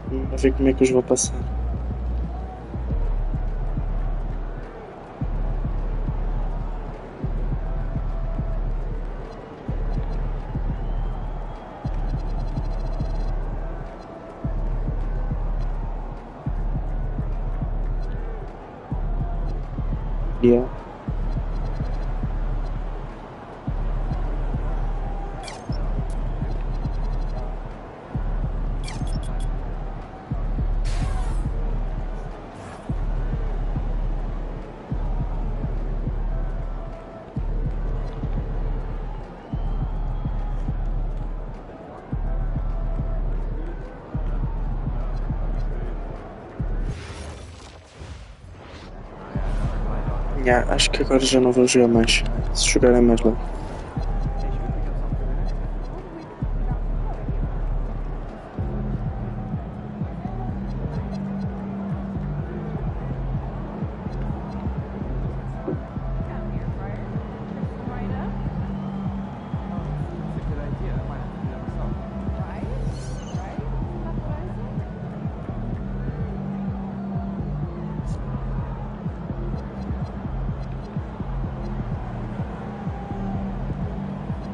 Vamos ver como é que os vou passar. Yeah. Acho que agora já não vou jogar mais. Se jogar é mais logo.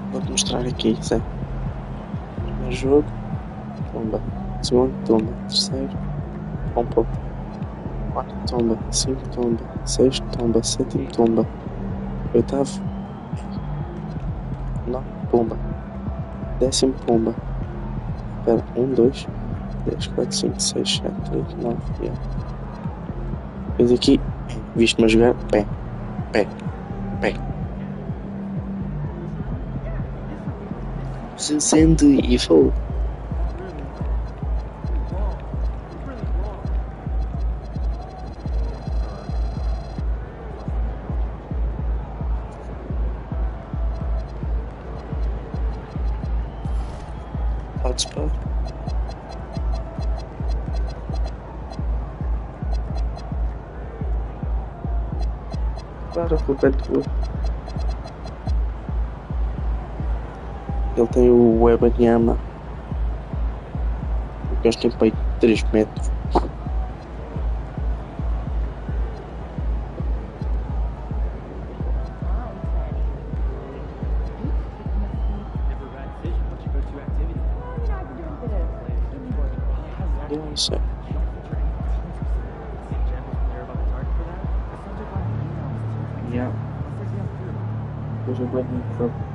Vou-te mostrar aqui, Zé. Primeiro jogo, tumba. Segundo, tumba. Terceiro, ponto. Quarto, tumba. Cinco, tumba. Sexto, tumba. Sétimo, tumba. Oitavo, não, pumba. Décimo, pumba. Espera, 1, 2, 3, 4, 5, 6, 7, 8, 9, 10. Depois aqui, viste-me a jogar, pé. Resident Evil. Hotspot. Claro, a culpa é tua. Ele tem o Webanyama. O gajo tem peito de 3 metros. Eu não sei. Yeah. Hoje eu vou no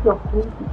da puta.